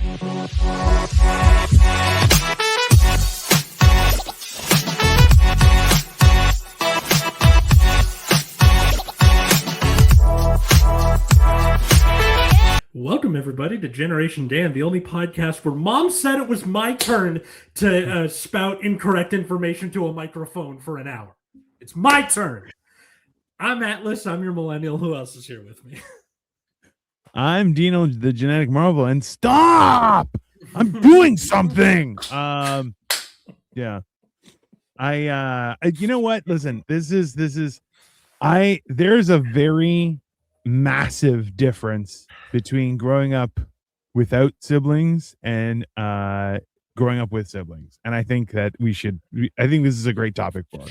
Welcome, everybody, to Generation Dan, the only podcast where Mom said it was my turn to spout incorrect information to a microphone for an hour. It's my turn. I'm Atlas. I'm your millennial. Who else is here with me? I'm Dino, the genetic marvel, and stop! I'm doing something. Yeah. I you know what? Listen, there's a very massive difference between growing up without siblings and growing up with siblings. And I think that I think this is a great topic for us.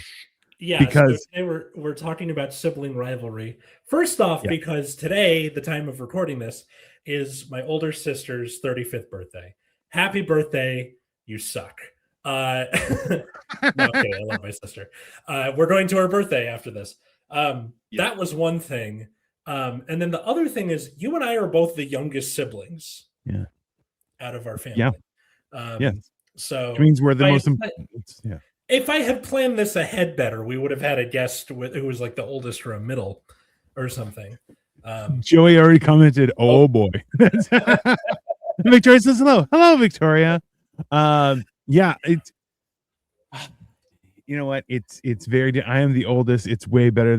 Yeah, because so today we're talking about sibling rivalry. First off, because today, the time of recording this, is my older sister's 35th birthday. Happy birthday, you suck. No, okay, I love my sister. We're going to her birthday after this. That was one thing. And then the other thing is you and I are both the youngest siblings out of our family. So which means we're the most important. If I had planned this ahead better, we would have had a guest who was like the oldest or a middle or something. Joey already commented, oh boy. Victoria says hello. Hello, Victoria. It's you know what? It's very I am the oldest. It's way better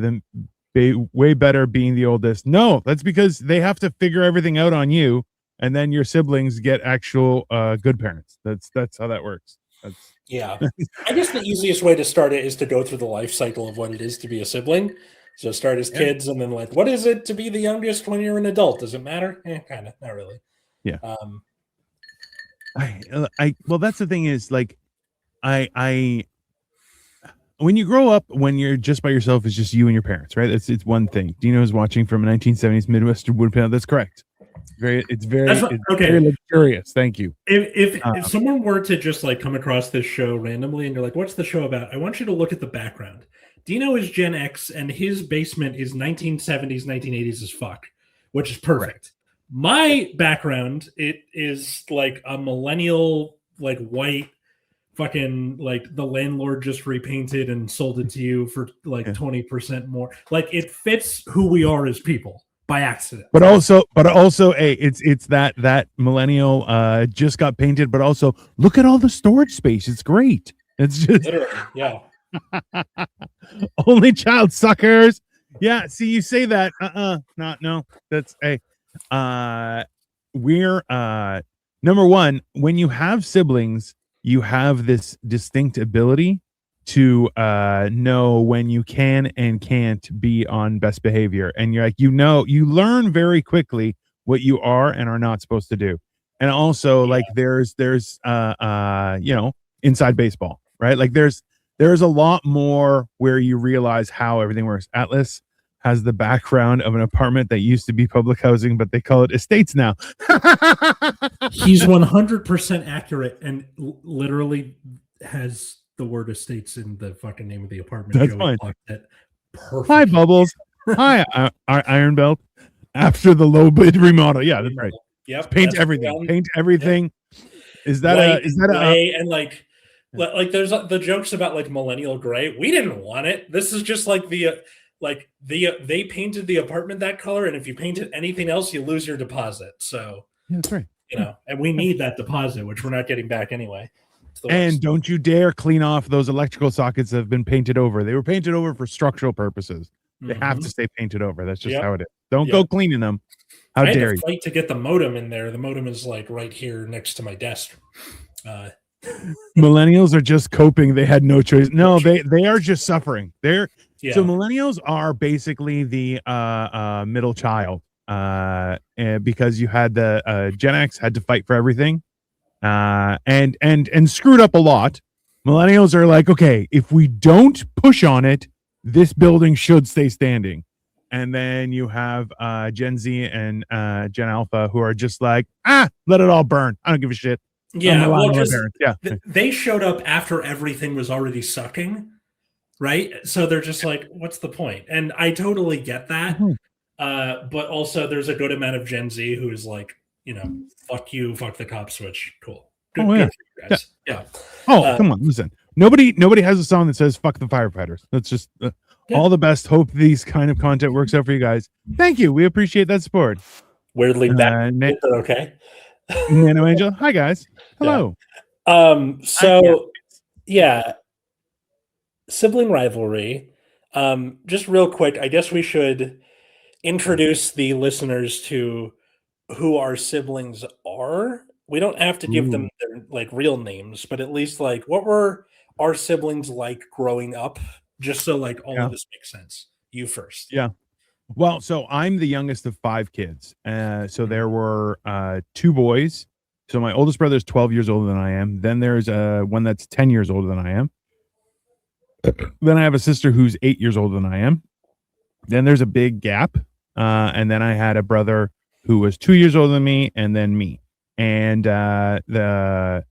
being the oldest. No, that's because they have to figure everything out on you, and then your siblings get actual good parents. That's how that works. I guess the easiest way to start it is to go through the life cycle of what it is to be a sibling. So start as kids, and then like, what is it to be the youngest when you're an adult? Does it matter? Kind of, not really. Yeah. Well, that's the thing is like, when you grow up, when you're just by yourself, it's just you and your parents, right? It's one thing. Dino's watching from a 1970s Midwestern wood panel. That's correct. It's very luxurious. Thank you. If someone were to just like come across this show randomly and you're like, what's the show about? I want you to look at the background. Dino is Gen X and his basement is 1970s, 1980s as fuck, which is perfect. Right. My background, it is like a millennial, like white fucking, like the landlord just repainted and sold it to you for like 20% more. Like it fits who we are as people. By accident, but also, hey, it's that millennial just got painted, but also look at all the storage space. It's great. It's just literally, only child suckers. Yeah, see, you say that. No, that's we're number one. When you have siblings, you have this distinct ability to know when you can and can't be on best behavior, and you're like, you learn very quickly what you are and are not supposed to do. And also like there's inside baseball, right? Like there's a lot more where you realize how everything works. Atlas has the background of an apartment that used to be public housing, but they call it estates now. He's 100% accurate and literally has the word estates in the fucking name of the apartment. That's fine. Perfect. Hi, Bubbles. Hi, Iron Belt. After the low bid remodel. Yeah, that's right. Yep. Paint everything. Paint everything. Yep. Is that gray and like there's the jokes about like millennial gray. We didn't want it. This is just like they painted the apartment that color, and if you painted anything else, you lose your deposit. So that's right. And we need that deposit, which we're not getting back anyway. And don't you dare clean off those electrical sockets that have been painted over. They were painted over for structural purposes. They have to stay painted over. That's just how it is. Don't go cleaning them. How dare you? Fight to get the modem in there. The modem is like right here next to my desk. Millennials are just coping. They had no choice. No, they are just suffering. So millennials are basically the middle child. Because you had the Gen X had to fight for everything. And screwed up a lot. Millennials are like, okay, if we don't push on it, this building should stay standing. And then you have Gen Z and Gen Alpha who are just like, let it all burn. I don't give a shit. Yeah, well, they showed up after everything was already sucking, right? So they're just like, what's the point? And I totally get that. But also there's a good amount of Gen Z who is like, fuck you, fuck the cop switch. Cool. Oh, Good yeah. for you guys. Yeah. Oh, come on, listen. Nobody has a song that says "fuck the firefighters." That's just all the best. Hope these kind of content works out for you guys. Thank you. We appreciate that support. Weirdly bad, but okay. Nano Angel, hi guys. Hello. So yeah, sibling rivalry. Just real quick, I guess we should introduce the listeners to who our siblings are. We don't have to give them their like real names, but at least like what were our siblings like growing up, just so like all of this makes sense. You first. Yeah. Well, so I'm the youngest of 5 kids. So there were 2 boys. So my oldest brother is 12 years older than I am. Then there's one that's 10 years older than I am. Then I have a sister who's 8 years older than I am. Then there's a big gap. And then I had a brother who was 2 years older than me, and then me. And I'll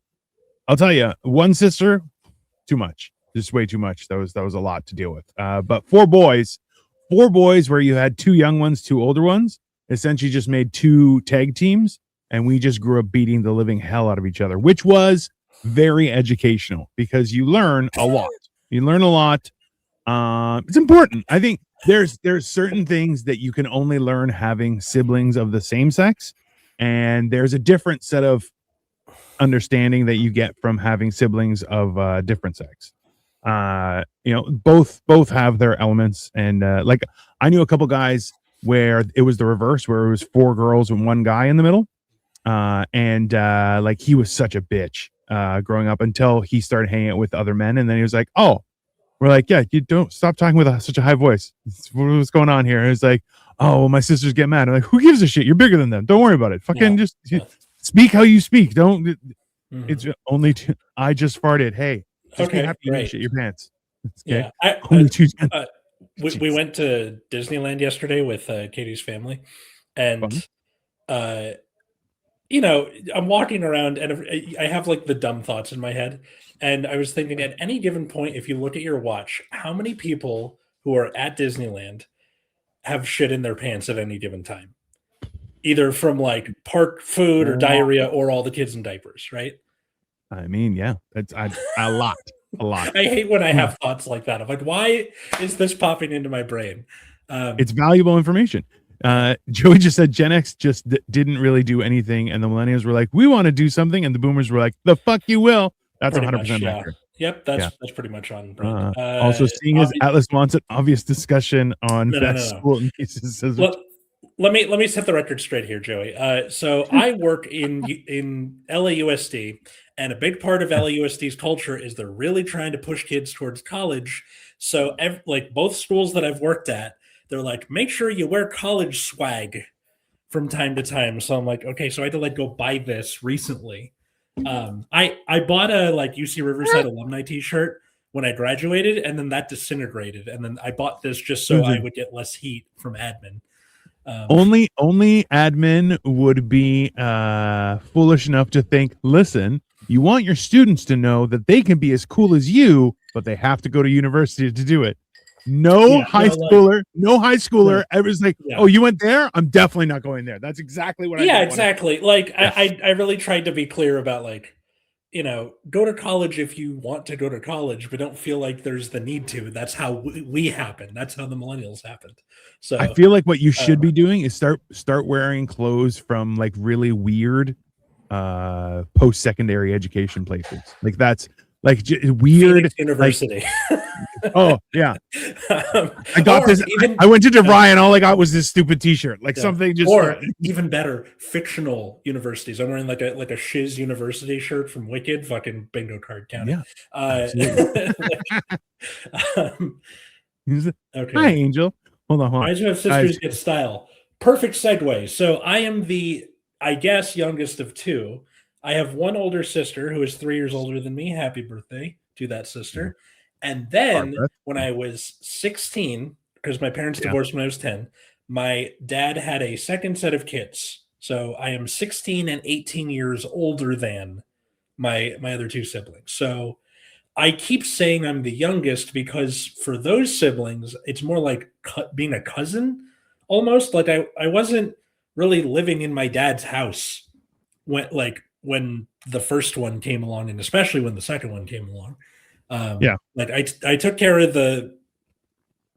tell you, one sister, too much. Just way too much. That was a lot to deal with. But 4 boys where you had 2 young ones, 2 older ones, essentially just made 2 tag teams, and we just grew up beating the living hell out of each other, which was very educational because you learn a lot. It's important. I think there's certain things that you can only learn having siblings of the same sex, and there's a different set of understanding that you get from having siblings of different sex. Both have their elements, and like I knew a couple guys where it was the reverse, where it was 4 girls and 1 guy in the middle, and like he was such a bitch growing up until he started hanging out with other men, and then he was like, oh, we're like, yeah, you don't stop talking with such a high voice. What's going on here? And it's like, oh, well, my sisters get mad. I'm like, who gives a shit? You're bigger than them. Don't worry about it. Fucking just speak how you speak. Don't. It's only I just farted. Hey, just be happy you didn't shit your pants. Okay? Yeah, we went to Disneyland yesterday with Katie's family, and I'm walking around and I have like the dumb thoughts in my head, and I was thinking at any given point, if you look at your watch, how many people who are at Disneyland have shit in their pants at any given time, either from like park food or diarrhea or all the kids in diapers, right? I mean, yeah, that's a lot. I hate when I have thoughts like that. I'm like, why is this popping into my brain? It's valuable information. Joey just said Gen X just didn't really do anything, and the millennials were like, we want to do something, and the boomers were like, the fuck you will. That's 100% accurate. Yep, that's pretty much on brand. Also, seeing as Atlas wants an obvious discussion on school cases. Let me set the record straight here, Joey. So I work in LAUSD, and a big part of LAUSD's culture is they're really trying to push kids towards college. So like both schools that I've worked at, they're like, make sure you wear college swag from time to time. So I'm like, okay, so I had to like go buy this recently. I bought a like UC Riverside alumni t-shirt when I graduated, and then that disintegrated. And then I bought this just so I would get less heat from admin. Only admin would be foolish enough to think, listen, you want your students to know that they can be as cool as you, but they have to go to university to do it. No high schooler ever was like, oh, you went there? I'm definitely not going there. That's exactly what I Yeah, exactly. Like I really tried to be clear about like, go to college if you want to go to college, but don't feel like there's the need to. That's how we happen. That's how the millennials happened. So I feel like what you should be doing is start wearing clothes from like really weird post-secondary education places. Like that's like weird Phoenix University. Like, oh yeah, I got this. I went to DeVry and all I got was this stupid T-shirt. Like something just. Or even better, fictional universities. I'm wearing like a Shiz University shirt from Wicked. Fucking bingo card county. Yeah. Okay. Hi, Angel. Hold on. I just have sisters get style. Perfect segue. So I am the, I guess, youngest of 2. I have one older sister who is 3 years older than me. Happy birthday to that sister. And then when I was 16, because my parents divorced when I was 10, my dad had a second set of kids. So I am 16 and 18 years older than my other 2 siblings. So I keep saying I'm the youngest because for those siblings, it's more like being a cousin almost. Like I wasn't really living in my dad's house when the first one came along, and especially when the second one came along. Yeah. Like I took care of the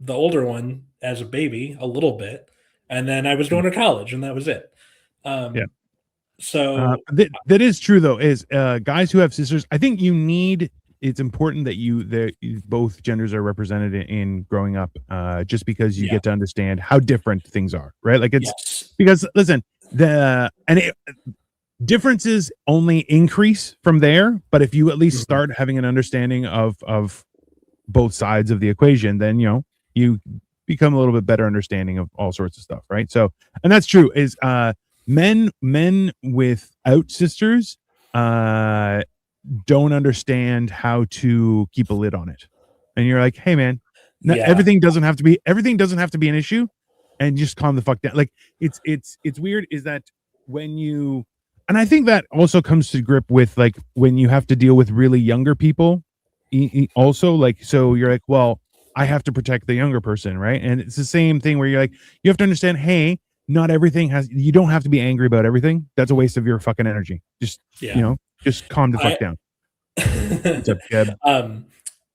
older one as a baby a little bit, and then I was going to college, and that was it. Yeah. So that is true though, is guys who have sisters, I think it's important that both genders are represented in growing up, just because you get to understand how different things are, right? Like it's because listen, differences only increase from there, but if you at least start having an understanding of both sides of the equation, then you become a little bit better understanding of all sorts of stuff, right? So, and that's true, is men without sisters don't understand how to keep a lid on it. And you're like, hey man, everything doesn't have to be an issue, and just calm the fuck down. Like it's weird is that when you, and I think that also comes to grip with like when you have to deal with really younger people also, like, so you're like, well, I have to protect the younger person, right? And it's the same thing where you're like, you have to understand, hey, not everything you don't have to be angry about everything. That's a waste of your fucking energy. Just just calm the fuck down. What's up, Jeb?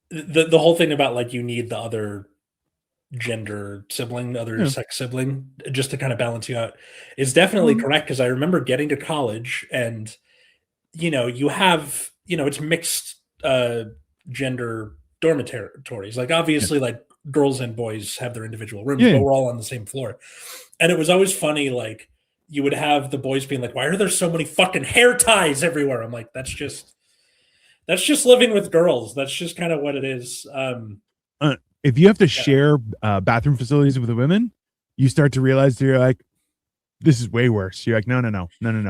The whole thing about like you need the other gender sibling, the other sex sibling, just to kind of balance you out, is definitely correct. Because I remember getting to college, and you have it's mixed gender dormitories. Like obviously, like girls and boys have their individual rooms, but we're all on the same floor. And it was always funny, like you would have the boys being like, "Why are there so many fucking hair ties everywhere?" I'm like, that's just living with girls. That's just kind of what it is. If you have to share bathroom facilities with the women, you start to realize that you're like, this is way worse. You're like, no.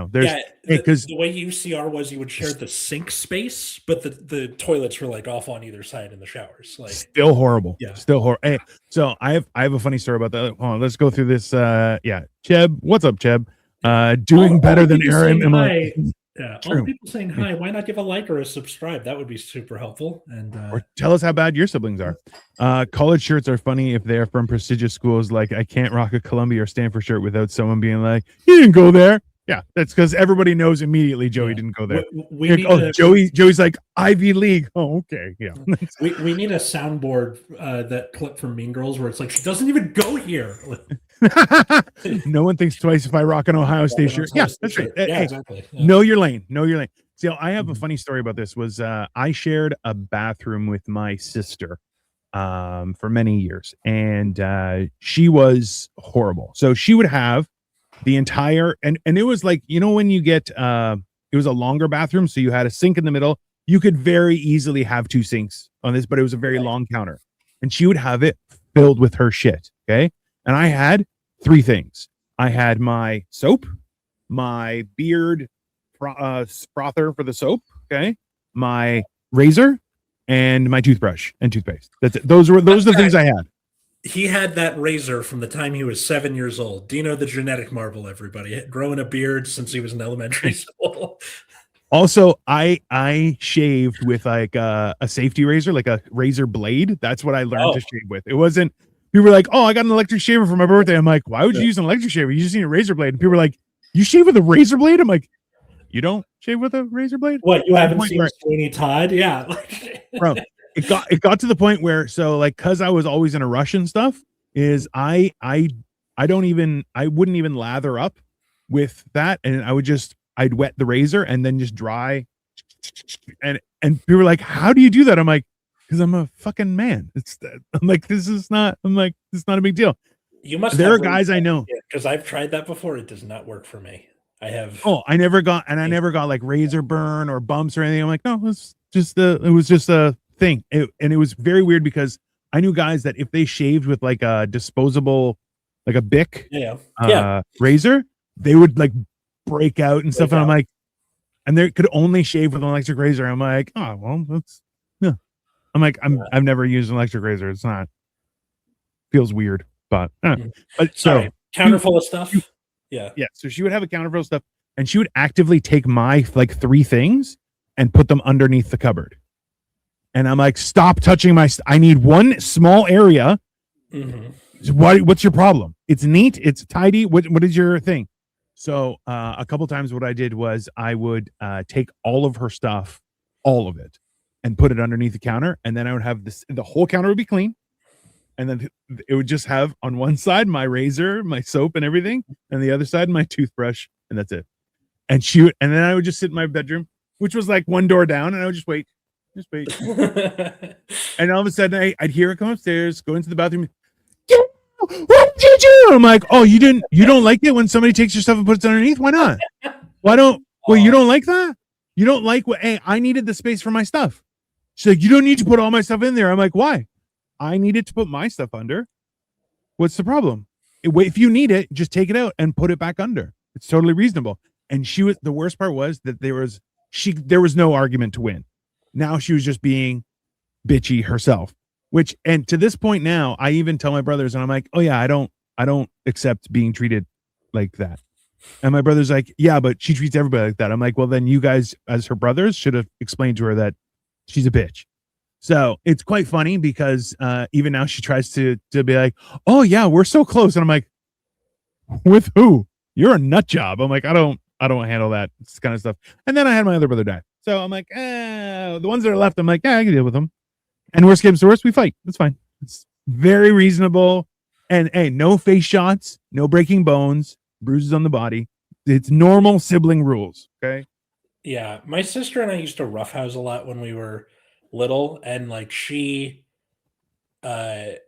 There's because the way UCR was, you would share the sink space, but the toilets were like off on either side in the showers. Like still horrible. Yeah, still horrible. Hey, so I have a funny story about that. Hold on, let's go through this. Cheb, what's up, Cheb? Doing better than Aaron. Yeah, all the people saying hi. Why not give a like or a subscribe? That would be super helpful. And or tell us how bad your siblings are. College shirts are funny if they're from prestigious schools. Like I can't rock a Columbia or Stanford shirt without someone being like, "You didn't go there." Yeah, that's because everybody knows immediately Joey didn't go there. Joey's like Ivy League. Oh, okay, yeah. we need a soundboard, that clip from Mean Girls where it's like she doesn't even go here. No one thinks twice if I rock an Ohio State shirt. Yeah, that's right. Yeah, exactly. Yeah. Know your lane. See, I have a funny story about this. Was I shared a bathroom with my sister for many years, and she was horrible. So she would have the entire, and it was like, when you get it was a longer bathroom, so you had a sink in the middle. You could very easily have two sinks on this, but it was a very long counter, and she would have it filled with her shit. Okay. And I had three things. I had my soap, my beard frother for the soap, okay, my razor, and my toothbrush and toothpaste. That's it. Those are the things I had. He had that razor from the time he was 7 years old. Dino, the genetic marvel, everybody. Growing a beard since he was in elementary school. Also, I shaved with like a safety razor, like a razor blade. That's what I learned to shave with. It wasn't. People were like, "Oh, I got an electric shaver for my birthday." I'm like, "Why would you use an electric shaver? You just need a razor blade." And people were like, "You shave with a razor blade?" I'm like, "You don't shave with a razor blade?" What, you haven't seen Sweeney Todd? Yeah, bro. It got to the point where, so like, cause I was always in a rush and stuff, is I wouldn't even lather up with that, and I'd wet the razor and then just dry, and people were like, "How do you do that?" I'm like, because I'm a fucking man. I'm like, this is not a big deal. You must. There are guys I know, because I've tried that before. It does not work for me. I have. Oh, I never got like razor burn or bumps or anything. I'm like, no, it was just a thing. And it was very weird because I knew guys that if they shaved with like a disposable, like a Bic razor, they would like break out and stuff. And I'm like, and they could only shave with an electric razor. I'm like, oh, well, that's, yeah. I'm like, I've never used an electric razor. It's not, feels weird, but so counter full of stuff. Yeah. So she would have a counter full of stuff, and she would actively take my like three things and put them underneath the cupboard. And I'm like, stop touching my. I need one small area. Mm-hmm. What's your problem? It's neat. It's tidy. What is your thing? So a couple times what I did was I would take all of her stuff, all of it, and put it underneath the counter. And then I would have the whole counter would be clean. And then it would just have on one side my razor, my soap and everything, and the other side my toothbrush, and that's it. And and then I would just sit in my bedroom, which was like one door down, and I would just wait. And all of a sudden I'd hear her come upstairs, go into the bathroom. What did you do? I'm like, oh, you don't like it when somebody takes your stuff and puts it underneath? Why not? Well, you don't like that? You don't like hey, I needed the space for my stuff. She's like, you don't need to put all my stuff in there. I'm like, why? I needed to put my stuff under. What's the problem? If you need it, just take it out and put it back under. It's totally reasonable. And the worst part was that there was no argument to win. Now she was just being bitchy herself, and to this point now, I even tell my brothers, and I'm like, oh yeah, I don't accept being treated like that. And my brother's like, yeah, but she treats everybody like that. I'm like, well, then you guys as her brothers should have explained to her that she's a bitch. So it's quite funny because even now she tries to be like, oh yeah, we're so close. And I'm like, with who? You're a nut job. I'm like, I don't handle that kind of stuff. And then I had my other brother die. So I'm like, the ones that are left, I'm like, I can deal with them. And worst comes to worst, we fight. It's fine. It's very reasonable. And hey, no face shots, no breaking bones, bruises on the body. It's normal sibling rules. Okay. Yeah. My sister and I used to roughhouse a lot when we were little, and like she 3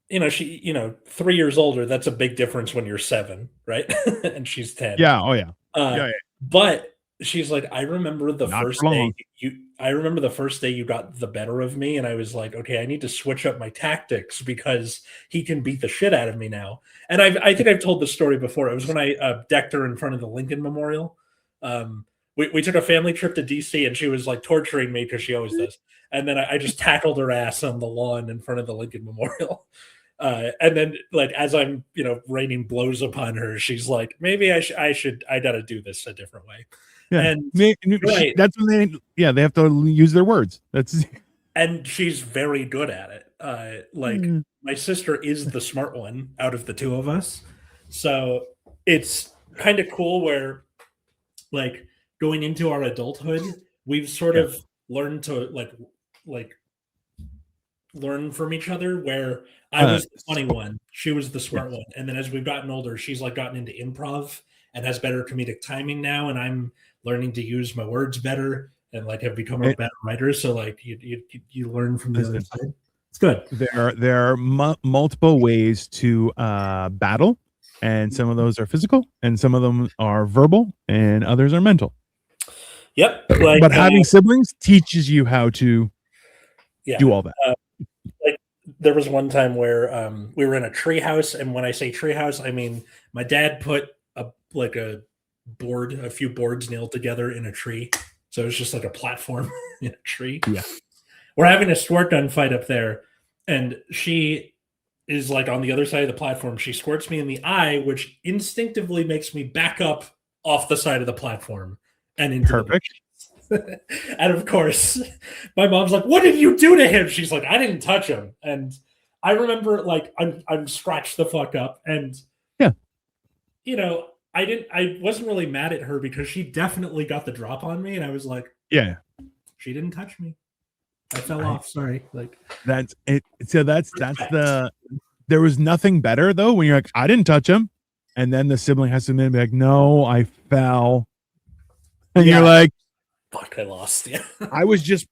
years older, that's a big difference when you're 7, right? And she's 10. Yeah. Oh yeah. Yeah. But she's like, I remember the Not first for day long. you got the better of me, and I was like, okay, I need to switch up my tactics because he can beat the shit out of me now. And I think I've told this story before. It was when I decked her in front of the Lincoln Memorial. We took a family trip to DC, and she was like torturing me because she always does. And then I just tackled her ass on the lawn in front of the Lincoln Memorial. And then, like, as I'm, raining blows upon her, she's like, maybe I got to do this a different way. Yeah. And right. That's when they have to use their words. And she's very good at it. My sister is the smart one out of the two of us. So it's kind of cool where, like, going into our adulthood, we've sort of learned to learn from each other, where I was the funny one, she was the smart one. And then as we've gotten older, she's like gotten into improv and has better comedic timing now. And I'm learning to use my words better and like have become a better writer. So like you learn from the other side. It's good. There are multiple ways to battle, and some of those are physical, and some of them are verbal, and others are mental. Yep. But having siblings teaches you how to do all that. Like there was one time where we were in a tree house, and when I say tree house, I mean my dad put a few boards nailed together in a tree. So it was just like a platform in a tree. Yeah. We're having a squirt gun fight up there, and she is like on the other side of the platform. She squirts me in the eye, which instinctively makes me back up off the side of the platform and into perfect. And of course, my mom's like, "What did you do to him?" She's like, "I didn't touch him." And I remember like I'm scratched the fuck up, and I wasn't really mad at her because she definitely got the drop on me, and I was like, yeah, she didn't touch me. I fell off. Sorry. Like that's it. So that's there was nothing better though when you're like, I didn't touch him, and then the sibling has to admit, be like, no, I fell, and you're like, fuck, I lost. Yeah. I was just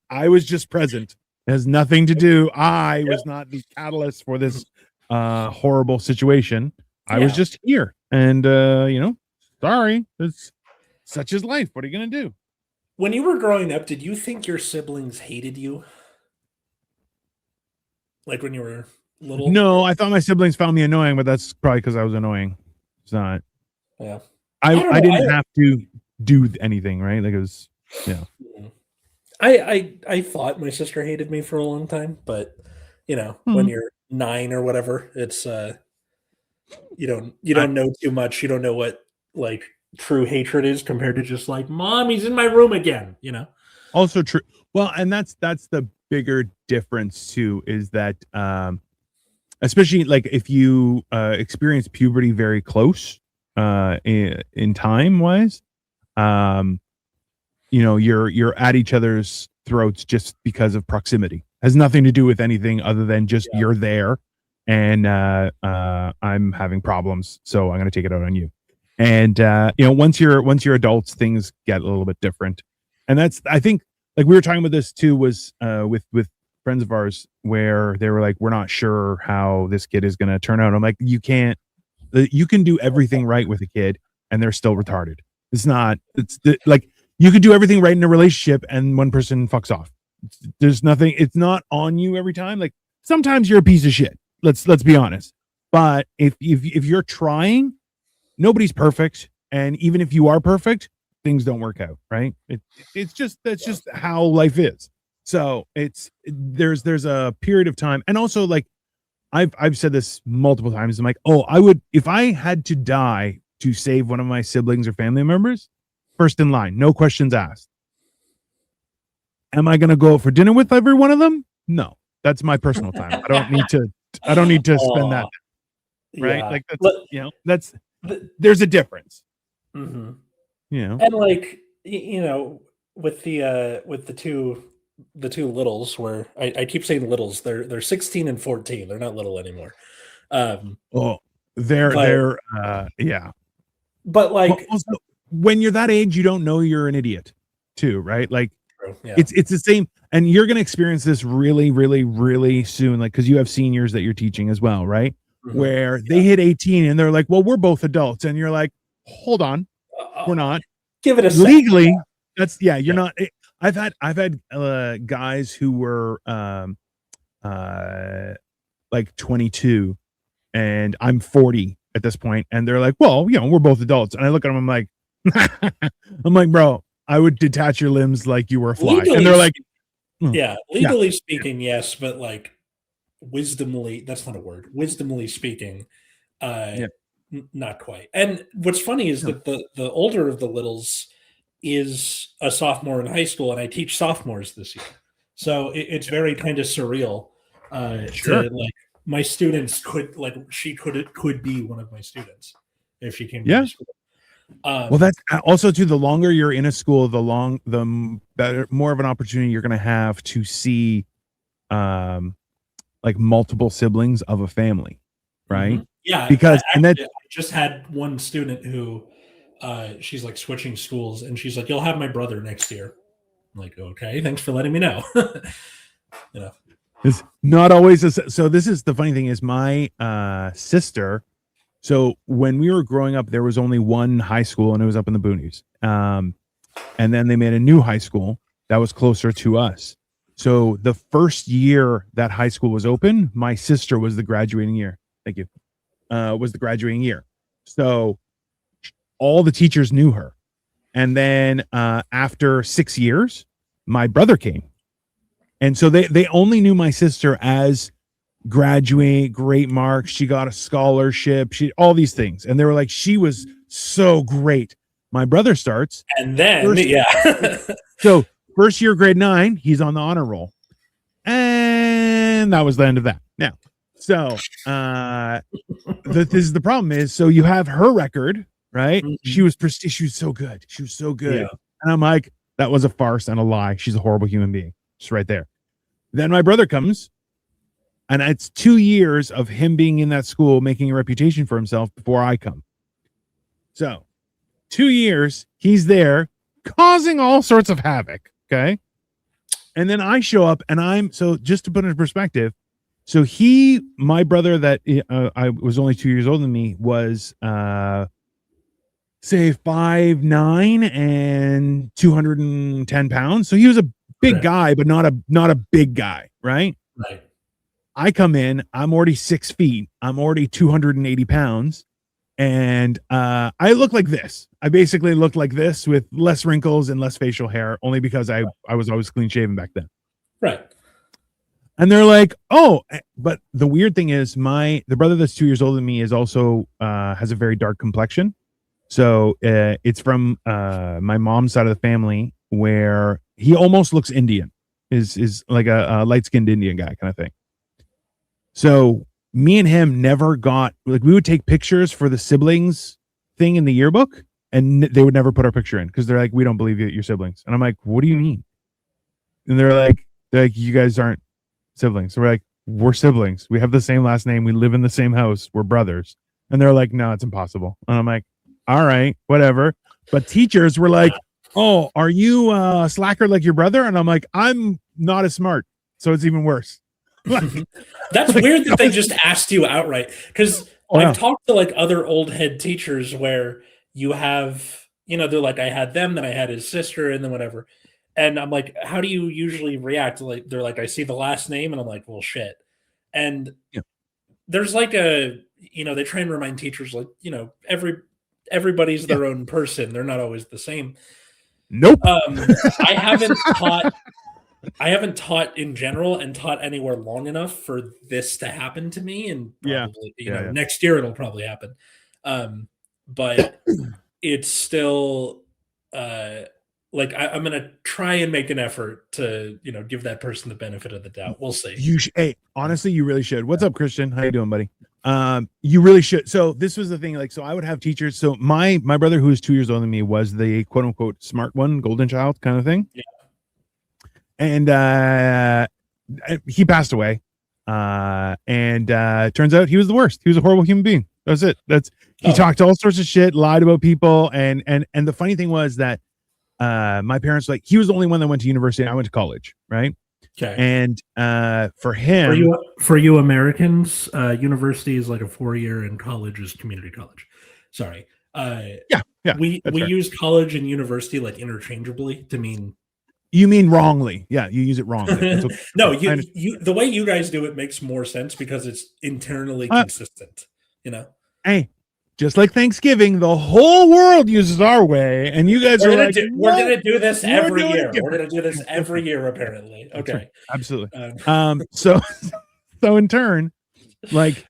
present. It has nothing to do. I was not the catalyst for this horrible situation. I was just here, and sorry, it's such is life. What are you gonna do? When you were growing up, did you think your siblings hated you? Like when you were little? No, I thought my siblings found me annoying, but that's probably because I was annoying. It's not. Yeah. I didn't have to do anything, right? Like it was, yeah. I thought my sister hated me for a long time, but when you're 9 or whatever, it's you don't know too much. You don't know what like true hatred is compared to just like, Mom, he's in my room again, Also true. Well, and that's the bigger difference too, is that especially like if you experience puberty very close, in time wise. You're at each other's throats just because of proximity. Has nothing to do with anything other than just you're there, and I'm having problems, so I'm going to take it out on you. And once you're adults, things get a little bit different. And that's, I think, like we were talking about this too, was with friends of ours where they were like, we're not sure how this kid is going to turn out. I'm like, you can do everything right with a kid and they're still retarded. Like you could do everything right in a relationship and one person fucks off. There's nothing, it's not on you every time. Like sometimes you're a piece of shit. Let's be honest. But if you're trying, nobody's perfect. And even if you are perfect, things don't work out, right? That's just how life is. So there's a period of time. And also, like I've said this multiple times. I'm like, if I had to die to save one of my siblings or family members, first in line, no questions asked. Am I going to go out for dinner with every one of them? No, that's my personal time. I don't need to spend that. Right. Yeah. Like there's a difference. Mm-hmm. And like, with the two littles, where I keep saying littles, they're 16 and 14. They're not little anymore. They're But like, also, when you're that age, you don't know you're an idiot too, right? Like it's the same, and you're going to experience this really, really, really soon. Like, cause you have seniors that you're teaching as well, right? Mm-hmm. Where they hit 18 and they're like, well, we're both adults. And you're like, hold on, we're not. Give it a legally. You're not. I've had guys who were like 22 and I'm 40 at this point, and they're like, well, we're both adults. And I look at them, I'm like, bro, I would detach your limbs like you were a fly. Legally, and they're like, legally speaking, yes, but like wisdomly, that's not a word. Wisdomly speaking, not quite. And what's funny is that the older of the littles is a sophomore in high school, and I teach sophomores this year, so it's very kind of surreal. To, like, my students could be one of my students if she came to my school. Well, that's also too, the longer you're in a school, the better, more of an opportunity you're going to have to see like multiple siblings of a family, right? Mm-hmm. Yeah, because I just had one student who she's like switching schools, and she's like, you'll have my brother next year. I'm like, okay, thanks for letting me know. It's not always so this is the funny thing is my sister, so when we were growing up, there was only one high school and it was up in the boonies, and then they made a new high school that was closer to us. So the first year that high school was open, my sister was the graduating year. Thank you. Was the graduating year. So all the teachers knew her. And then after 6 years, my brother came. And so they only knew my sister as graduate, great marks. She got a scholarship, all these things. And they were like, she was so great. My brother starts. And then, so first year, grade 9, he's on the honor roll. And that was the end of that. Now, so this is the problem is, so you have her record, right? Mm-hmm. She was so good. She was so good. Yeah. And I'm like, that was a farce and a lie. She's a horrible human being. Just right there. Then my brother comes, and it's 2 years of him being in that school, making a reputation for himself before I come. So 2 years, he's there causing all sorts of havoc. Okay. And then I show up, and so just to put it in perspective, so my brother that I was only 2 years older than me was say 5'9" and 210 pounds. So he was a big guy, but not a big guy, right? Right. I come in, I'm already 6 feet, I'm already 280 pounds, and I look like this. I basically look like this with less wrinkles and less facial hair, only because I was always clean shaven back then. Right. And they're like, oh, but the weird thing is the brother that's 2 years older than me is also has a very dark complexion. So it's from my mom's side of the family, where he almost looks Indian, is like a light-skinned Indian guy kind of thing. So me and him never got, like, we would take pictures for the siblings thing in the yearbook, and they would never put our picture in because they're like, we don't believe you're siblings. And I'm like, what do you mean? And they're like, you guys aren't siblings. So we're like, we're siblings. We have the same last name. We live in the same house. We're brothers. And they're like, no, it's impossible. And I'm like, all right, whatever. But teachers were like, oh, are you a slacker like your brother? And I'm like, I'm not as smart. So it's even worse. That's weird that they just asked you outright. Because I've talked to like other old head teachers where you have, they're like, I had them, then I had his sister, and then whatever. And I'm like, how do you usually react? Like, they're like, I see the last name, and I'm like, well, shit. And there's like they try and remind teachers, like, everybody's their own person. They're not always the same. Nope. I haven't taught in general and taught anywhere long enough for this to happen to me. And probably, next year it'll probably happen. But it's still, like I'm gonna try and make an effort to give that person the benefit of the doubt. We'll see. Hey, honestly, you really should. What's up, Christian? How you doing, buddy? You really should. So this was the thing. Like, so I would have teachers. So my brother, who is 2 years older than me, was the quote unquote smart one, golden child kind of thing. Yeah. And he passed away. And turns out he was the worst. He was a horrible human being. That's it. He talked all sorts of shit, lied about people, and the funny thing was that my parents, like, he was the only one that went to university and I went to college, right? Okay. And for him, for you Americans, university is like a 4-year and college is community college. Sorry. We use college and university like interchangeably to mean. You mean wrongly. Yeah, you use it wrongly. Okay. No, you the way you guys do it makes more sense because it's internally consistent, Hey, just like Thanksgiving, the whole world uses our way, and you guys we're gonna do this every year. We're gonna do this every year, apparently. Okay, right. Absolutely. So in turn, like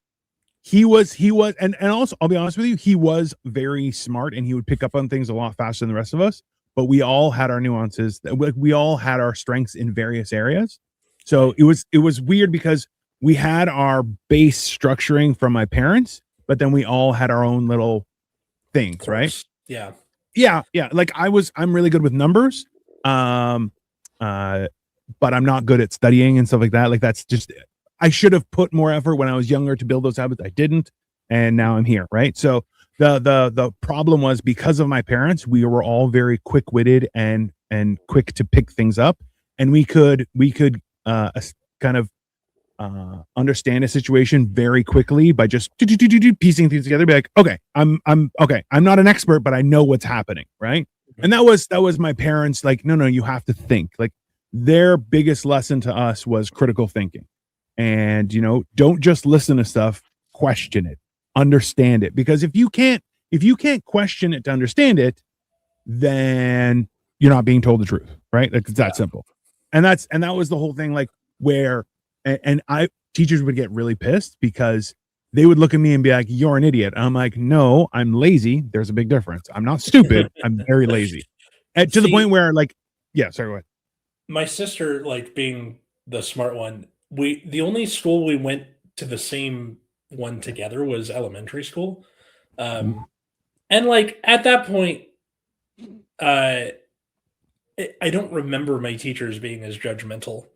he was, and also, I'll be honest with you, he was very smart, and he would pick up on things a lot faster than the rest of us. But we all had our nuances. We all had our strengths in various areas. So it was weird because we had our base structuring from my parents, but then we all had our own little things, right? Yeah. Like I'm really good with numbers, but I'm not good at studying and stuff like that. Like that's just, I should have put more effort when I was younger to build those habits. I didn't, and now I'm here, right? So the problem was because of my parents, we were all very quick-witted and quick to pick things up, and we could kind of understand a situation very quickly by just piecing things together. Be like, okay, I'm okay. I'm not an expert, but I know what's happening, right? And that was my parents. Like, no, you have to think. Like, their biggest lesson to us was critical thinking, and don't just listen to stuff, question it, understand it, because if you can't question it to understand it, then you're not being told the truth, right? Like, it's that simple. And that was the whole thing. Like, where teachers would get really pissed because they would look at me and be like, you're an idiot. And I'm like, no, I'm lazy. There's a big difference. I'm not stupid. I'm very lazy. And to the point where, like, yeah, sorry, go ahead. My sister, like, being the smart one, the only school we went to the same one together was elementary school. And like at that point, I don't remember my teachers being as judgmental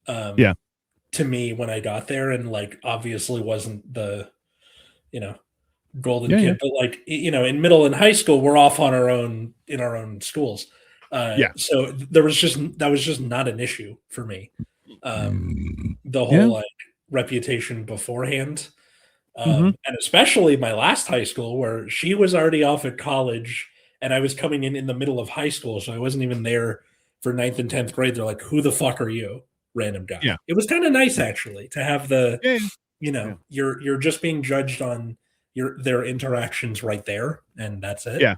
to me when I got there, and like obviously wasn't the golden kid, but like in middle and high school we're off on our own in our own schools. So that was just not an issue for me. The whole like reputation beforehand. And especially my last high school where she was already off at college and I was coming in the middle of high school. So I wasn't even there for 9th and 10th grade. They're like, who the fuck are you? Random guy. Yeah. It was kind of nice actually to have you're just being judged on their interactions right there. And that's it. Yeah.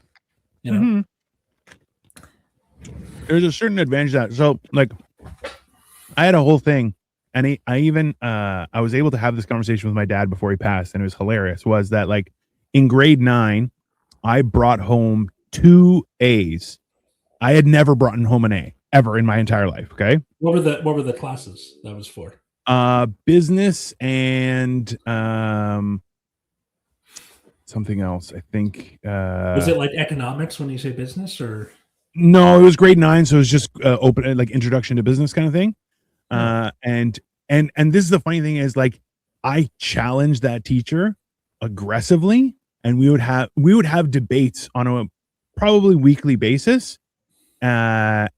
There's a certain advantage to that. So like I had a whole thing. And I was able to have this conversation with my dad before he passed, and it was hilarious. Was that like in grade 9, I brought home 2 A's. I had never brought home an A ever in my entire life. Okay. What were the classes that was for? something else. I think Was it like economics when you say business, or no, it was grade 9, so it was just open like introduction to business kind of thing. And this is the funny thing is like I challenged that teacher aggressively, and we would have debates on a probably weekly basis. And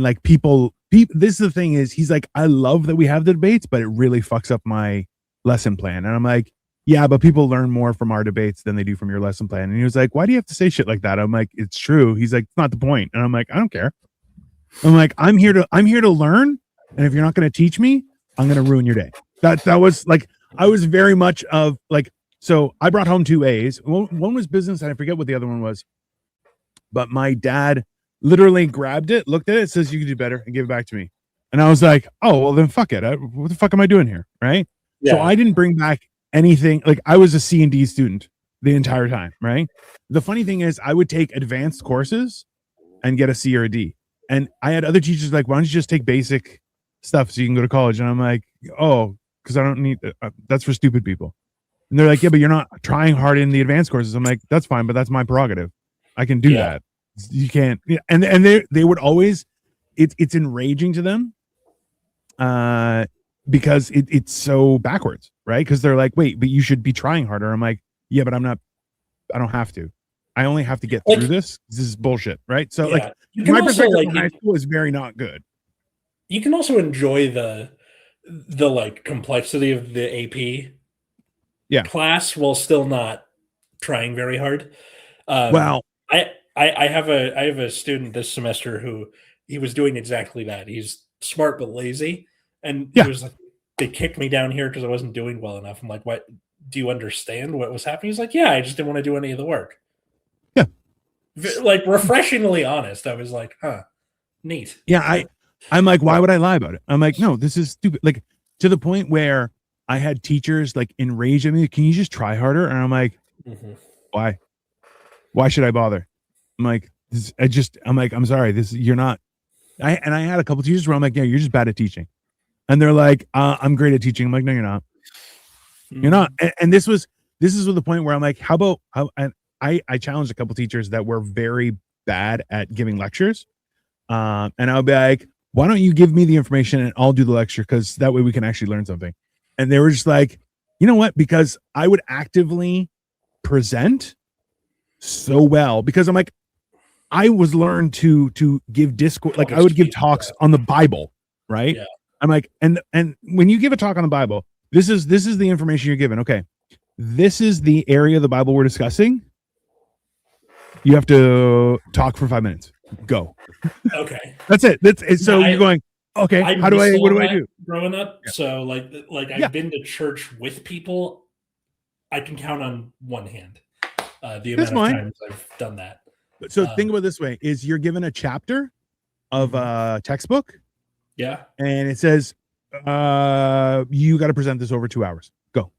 like people, this is the thing is he's like, I love that we have the debates, but it really fucks up my lesson plan. And I'm like, yeah, but people learn more from our debates than they do from your lesson plan. And he was like, why do you have to say shit like that? I'm like, it's true. He's like, it's not the point. And I'm like, I don't care. I'm like, I'm here to learn. And if you're not going to teach me, I'm going to ruin your day. That was like, I was very much of like, so I brought home 2 A's. One was business, and I forget what the other one was. But my dad literally grabbed it, looked at it, says, you can do better, and gave it back to me. And I was like, oh, well, then fuck it. What the fuck am I doing here? Right. Yeah. So I didn't bring back anything. Like I was a C and D student the entire time. Right. The funny thing is I would take advanced courses and get a C or a D. And I had other teachers like, why don't you just take basic stuff so you can go to college? And I'm like, oh, because I don't need that's for stupid people. And they're like, yeah, but you're not trying hard in the advanced courses. I'm like, that's fine, but that's my prerogative. I can do that. You can't. And they would always, it's enraging to them because it's so backwards, right? Because they're like, wait, but you should be trying harder. I'm like, yeah, but I don't have to. I only have to get through this. This is bullshit, right? So like my perspective in high school is very not good. You can also enjoy the like complexity of the AP class while still not trying very hard. Well, I have a student this semester who he was doing exactly that. He's smart but lazy, and he was like, they kicked me down here because I wasn't doing well enough. I'm like, what? Do you understand what was happening? He's like, yeah, I just didn't want to do any of the work. Yeah, like refreshingly honest. I was like, huh, neat. Yeah, I'm like, why would I lie about it? I'm like, no, this is stupid. Like to the point where I had teachers like enraged at me. Can you just try harder? And I'm like, why? Why should I bother? I'm like, I'm sorry. You're not. I had a couple teachers where I'm like, yeah, you're just bad at teaching. And they're like, I'm great at teaching. I'm like, no, you're not. You're not. And this is the point where I'm like, and I challenged a couple teachers that were very bad at giving lectures. And I'll be like, why don't you give me the information and I'll do the lecture? Because that way we can actually learn something. And they were just like, you know what? Because I would actively present so well because I'm like, I was learned to give discourse. Like I would give talks on the Bible, right? Yeah. I'm like, and when you give a talk on the Bible, this is the information you're given. Okay. This is the area of the Bible we're discussing. You have to talk for 5 minutes. Go. Okay. That's it. So you're going, okay, what do I do? Growing up. Yeah. So like I've been to church with people. I can count on one hand the amount of times I've done that. So think about it this way is you're given a chapter of a textbook. Yeah. And it says, you got to present this over 2 hours. Go.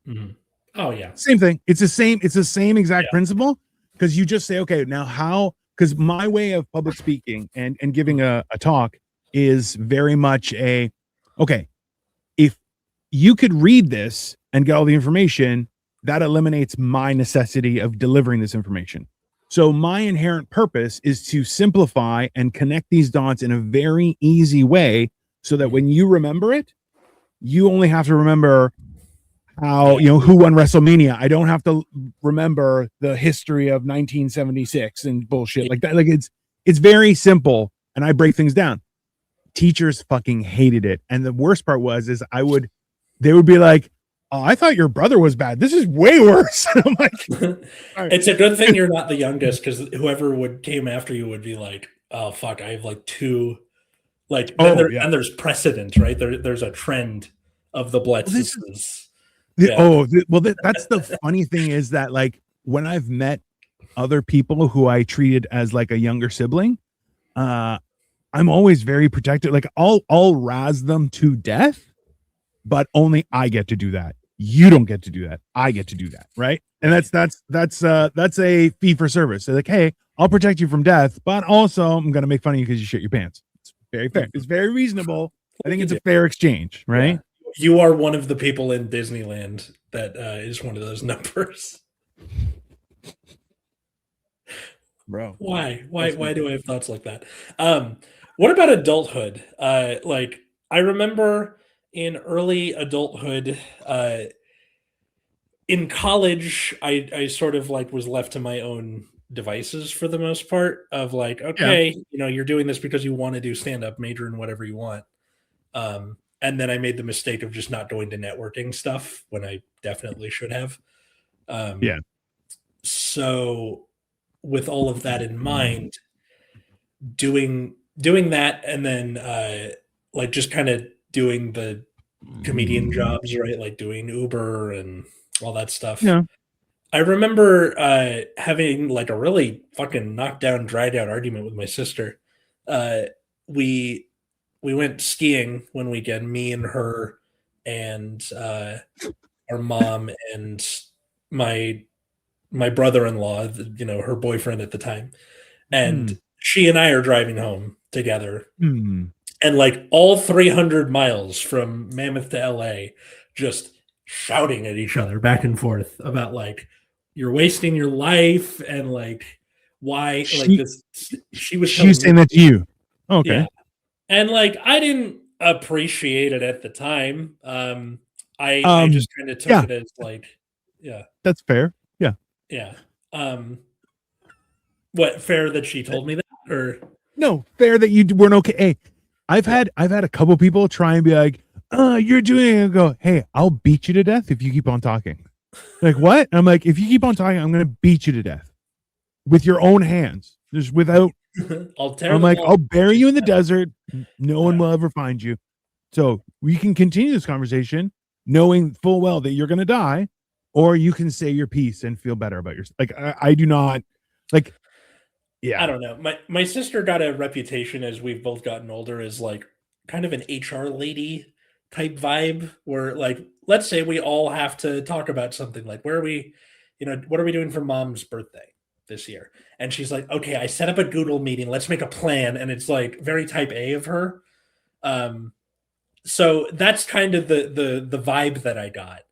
Oh yeah. Same thing. It's the same exact principle. Because you just say, okay, now how, because my way of public speaking and giving a talk is very much okay, if you could read this and get all the information, that eliminates my necessity of delivering this information. So my inherent purpose is to simplify and connect these dots in a very easy way so that when you remember it, you only have to remember how, who won WrestleMania. I don't have to remember the history of 1976 and bullshit like that. Like it's very simple and I break things down. Teachers fucking hated it. And the worst part is they would be like, oh, I thought your brother was bad. This is way worse. I'm like, right. It's a good thing you're not the youngest because whoever came after you would be like, oh fuck, I have like 2, like, and there's precedent, right? There's a trend of the Blitzes. That's the funny thing is that like when I've met other people who I treated as like a younger sibling, I'm always very protective. Like I'll razz them to death, but only I get to do that. You don't get to do that. I get to do that, right? And that's a fee for service. So like, hey, I'll protect you from death, but also I'm gonna make fun of you because you shit your pants. It's very fair. It's very reasonable. I think it's a fair exchange, right? Yeah. You are one of the people in Disneyland that is one of those numbers. bro. Why do I have thoughts like that? What about adulthood? Like I remember in early adulthood, in college, I sort of like was left to my own devices for the most part of like, Yeah. okay, you're doing this because you want to do stand up, major in whatever you want. And then I made the mistake of just not going to networking stuff when I definitely should have. Um, Yeah. so with all of that in mind, doing that and then like just kind of doing the comedian jobs, right? Like doing Uber and all that stuff. Yeah. I remember having like a really fucking knockdown, dried out argument with my sister. Uh, we we went skiing one weekend, me and her and our mom and my my brother-in-law, her boyfriend at the time. Hmm. And she and I are driving home together. Hmm. And like all 300 miles from Mammoth to LA, just shouting at each other back and forth about like, you're wasting your life and like, why, like this. She was She was telling saying me, that to you. Okay. yeah. And like, I didn't appreciate it at the time. I just kind of took Yeah, it as like, yeah, that's fair. Yeah. yeah. Um, what fair that she told me that or No, fair that you weren't okay. Hey, I've had a couple people try and be like, you're doing it. And go, hey, I'll beat you to death if you keep on talking. Like, what? I'm like, if you keep on talking, I'm gonna beat you to death with your own hands. Just without I'm like, I'll bury you in the desert. No one will ever find you. So we can continue this conversation knowing full well that you're gonna die, or you can say your piece and feel better about yourself. Like I do not like. Yeah, I don't know. My sister got a reputation as we've both gotten older as like kind of an HR lady type vibe where like let's say we all have to talk about something like where are we, what are we doing for mom's birthday this year? And she's like, "Okay, I set up a Google meeting. Let's make a plan." And it's like very type A of her. So that's kind of the vibe that I got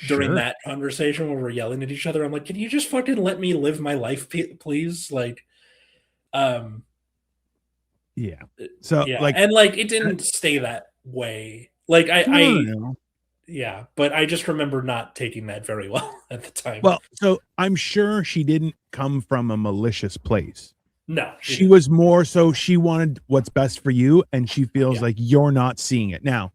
during sure. that conversation where we're yelling at each other. I'm like, "Can you just fucking let me live my life, please?" Like um Yeah. So yeah, like, and like it didn't stay that way. Like I no. yeah, but I just remember not taking that very well at the time. Well, so I'm sure she didn't come from a malicious place. No, She was more so she wanted what's best for you, and she feels Yeah. like you're not seeing it. Now,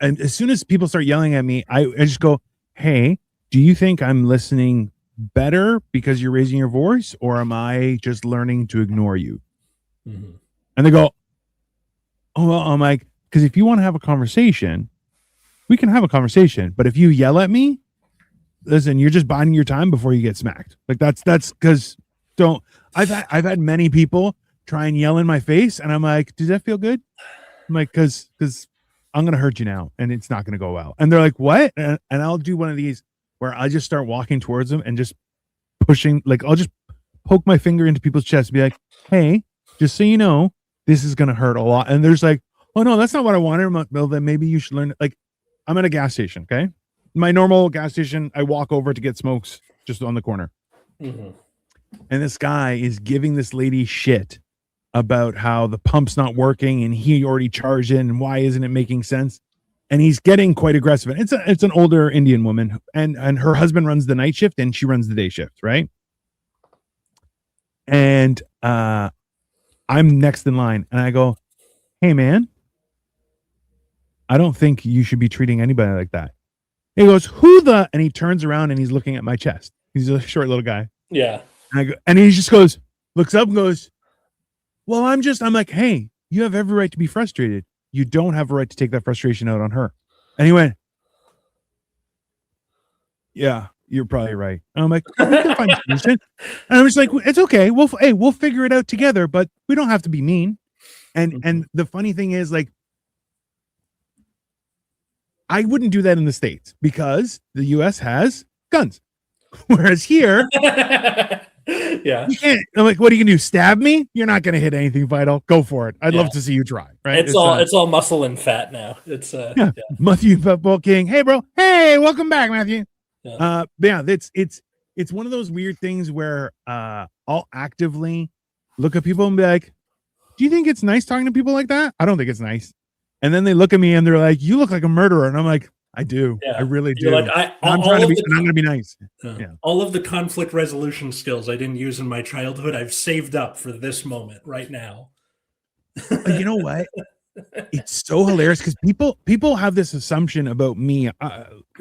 and as soon as people start yelling at me, I just go, hey, do you think I'm listening better because you're raising your voice, or am I just learning to ignore you? Mhm. And they go, oh, well, I'm like, because if you want to have a conversation, we can have a conversation. But if you yell at me, listen, you're just biding your time before you get smacked. Like that's because I've had many people try and yell in my face, and I'm like, does that feel good? I'm like, because I'm gonna hurt you now, and it's not gonna go well. And they're like, what? And I'll do one of these where I just start walking towards them and just pushing, like I'll just poke my finger into people's chests and be like, hey, just so you know, this is gonna hurt a lot. And there's like, oh no, that's not what I wanted. I'm like, well, then maybe you should learn. Like, I'm at a gas station, okay? My normal gas station, I walk over to get smokes just on the corner. Mhm. And this guy is giving this lady shit about how the pump's not working and he already charged in and why isn't it making sense? And he's getting quite aggressive. And it's an older Indian woman, and her husband runs the night shift and she runs the day shift, right? And I'm next in line, and I go, hey man, I don't think you should be treating anybody like that. He goes, who the? And he turns around and he's looking at my chest. He's a short little guy. Yeah. And I go, and he just goes, looks up and goes, well, I'm like, hey, you have every right to be frustrated. You don't have a right to take that frustration out on her. And he went, yeah, you're probably right. And I'm like, we can find a solution. And I'm just like, it's okay. We'll figure it out together, but we don't have to be mean. And the funny thing is, like, I wouldn't do that in the States because the US has guns. Whereas here, yeah, you can't. I'm like, what are you gonna do? Stab me? You're not gonna hit anything vital. Go for it. I'd love to see you try. Right? It's all muscle and fat now. It's Matthew Football King. Hey, bro. Hey, welcome back, Matthew. Yeah. Yeah, it's it's one of those weird things where I'll actively look at people and be like, do you think it's nice talking to people like that? I don't think it's nice. And then they look at me and they're like, you look like a murderer. And I'm like, I do. Yeah. I really You're do. like, I'm going to be nice. Yeah. All of the conflict resolution skills I didn't use in my childhood, I've saved up for this moment right now. You know what? It's so hilarious because people have this assumption about me,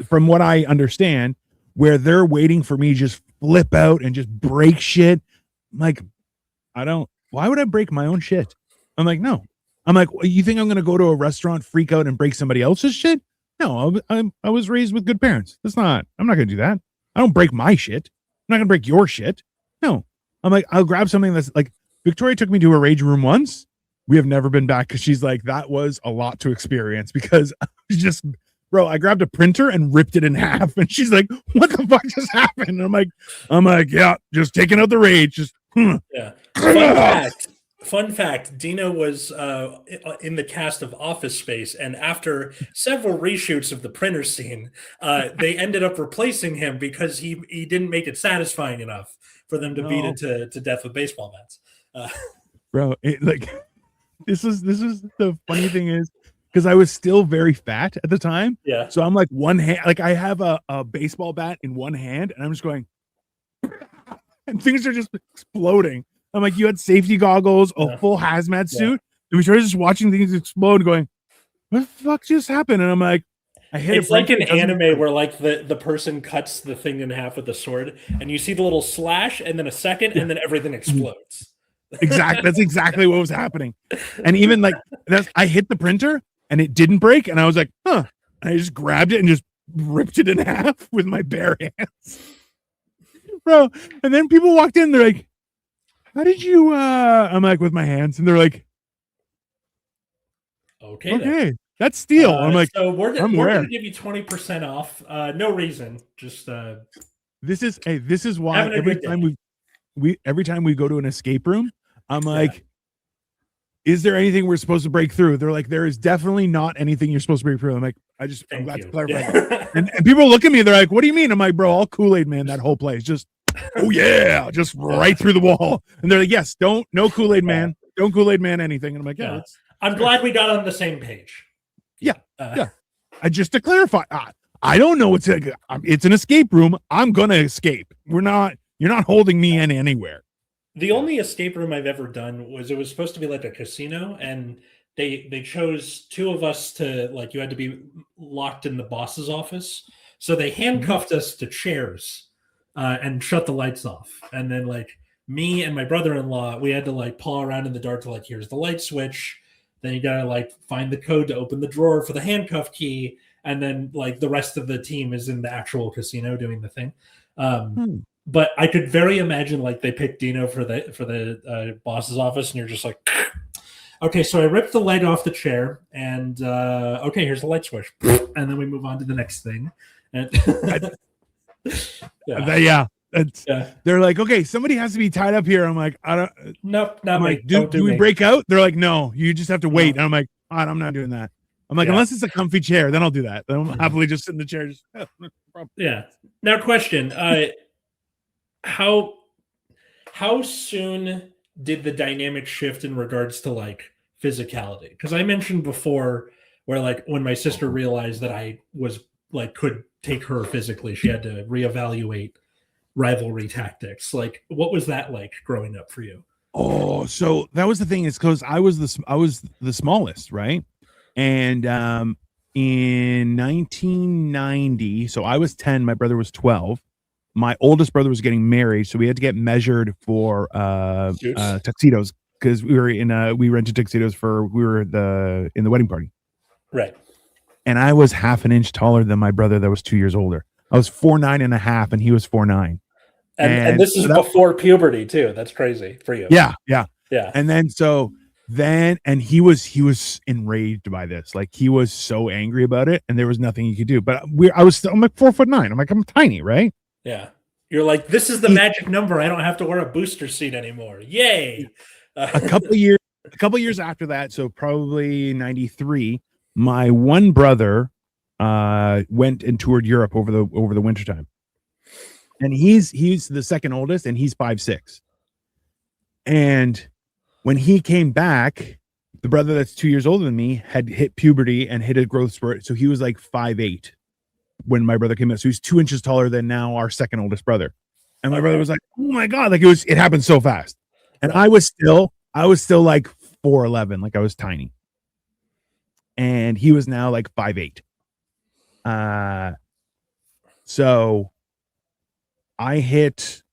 from what I understand, where they're waiting for me to just flip out and just break shit. I'm like, why would I break my own shit? I'm like, no. I'm like, you think I'm going to go to a restaurant, freak out and break somebody else's shit? No, I was raised with good parents. I'm not going to do that. I don't break my shit. I'm not going to break your shit. No. I'm like, I'll grab something that's like, Victoria took me to a rage room once. We have never been back because she's like, that was a lot to experience because just, bro, I grabbed a printer and ripped it in half. And she's like, what the fuck just happened? And I'm like, yeah, just taking out the rage. Just, yeah. Fun fact, Dino was in the cast of Office Space, and after several reshoots of the printer scene, they ended up replacing him because he didn't make it enough for them to beat it to death with baseball bats. Bro, this is the funny thing is because I was still very fat at the time. Yeah. So I'm like one hand, like I have a baseball bat in one hand, and I'm just going, and things are just exploding. I'm like, you had safety goggles, a full hazmat suit. And we started just watching things explode, going, what the fuck just happened? And I'm like, I hit it. It's like an anime where like the person cuts the thing in half with a sword, and you see the little slash, and then a second, and then everything explodes. Exactly. That's exactly what was happening. And even like I hit the printer and it didn't break. And I was like, huh. And I just grabbed it and just ripped it in half with my bare hands. Bro. And then people walked in, they're like, how did you I'm like, with my hands, and they're like, okay, that's steel. I'm like, so we're gonna give you 20% off. No reason, just this is why every time we go to an escape room, I'm like, is there anything we're supposed to break through? They're like, there is definitely not anything you're supposed to break through. I'm like, I'm glad to clarify. And people look at me, they're like, what do you mean? I'm like, bro, all Kool-Aid man, that whole place, just oh yeah, just right through the wall. And they're like, yes, no Kool-Aid man, don't Kool-Aid man anything. And I'm like, yeah. I'm glad we got on the same page. Yeah. Just to clarify, I don't know it's an escape room. I'm gonna escape. You're not holding me in anywhere. The only escape room I've ever done was supposed to be like a casino, and they chose two of us to, like, you had to be locked in the boss's office. So they handcuffed us to chairs and shut the lights off. And then like me and my brother-in-law, we had to like paw around in the dark to like, here's the light switch. Then you gotta like find the code to open the drawer for the handcuff key. And then like the rest of the team is in the actual casino doing the thing. But I could very imagine like they picked Dino for the boss's office, and you're just like, okay, so I ripped the light off the chair, and okay, here's the light switch, and then we move on to the next thing. And they're like, okay, somebody has to be tied up here. I'm like, I don't. Nope, not I'm me. like, do we break out? They're like, no, you just have to wait. And I'm like, I'm not doing that. I'm like, unless it's a comfy chair, then I'll do that. Then I'll happily just sit in the chair. Just, yeah. Now, question: how soon did the dynamic shift in regards to like physicality? Because I mentioned before, where like when my sister realized that I was like could take her physically, she had to reevaluate rivalry tactics. Like, what was that like growing up for you? Oh, so that was the thing, is because I was the smallest, right? And in 1990, so I was 10, my brother was 12. My oldest brother was getting married, so we had to get measured for tuxedos, because we rented tuxedos we were in the wedding party. Right. And I was half an inch taller than my brother that was 2 years older. I was 4'9.5", and he was 4'9". And this is before puberty too. That's crazy for you. Yeah. And then he was enraged by this. Like, he was so angry about it, and there was nothing he could do. But I'm like 4'9". I'm like, I'm tiny, right? Yeah. You're like, this is the magic number. I don't have to wear a booster seat anymore. Yay. A couple years after that, so probably 93, my one brother went and toured Europe over the wintertime. And he's the second oldest, and he's 5'6". And when he came back, the brother that's 2 years older than me had hit puberty and hit a growth spurt. So he was like 5'8" when my brother came out. So he's 2 inches taller than now our second oldest brother. And my brother was like, "Oh my God," like it happened so fast. And I was still like 4'11", like I was tiny. And he was now like 5'8". So I hit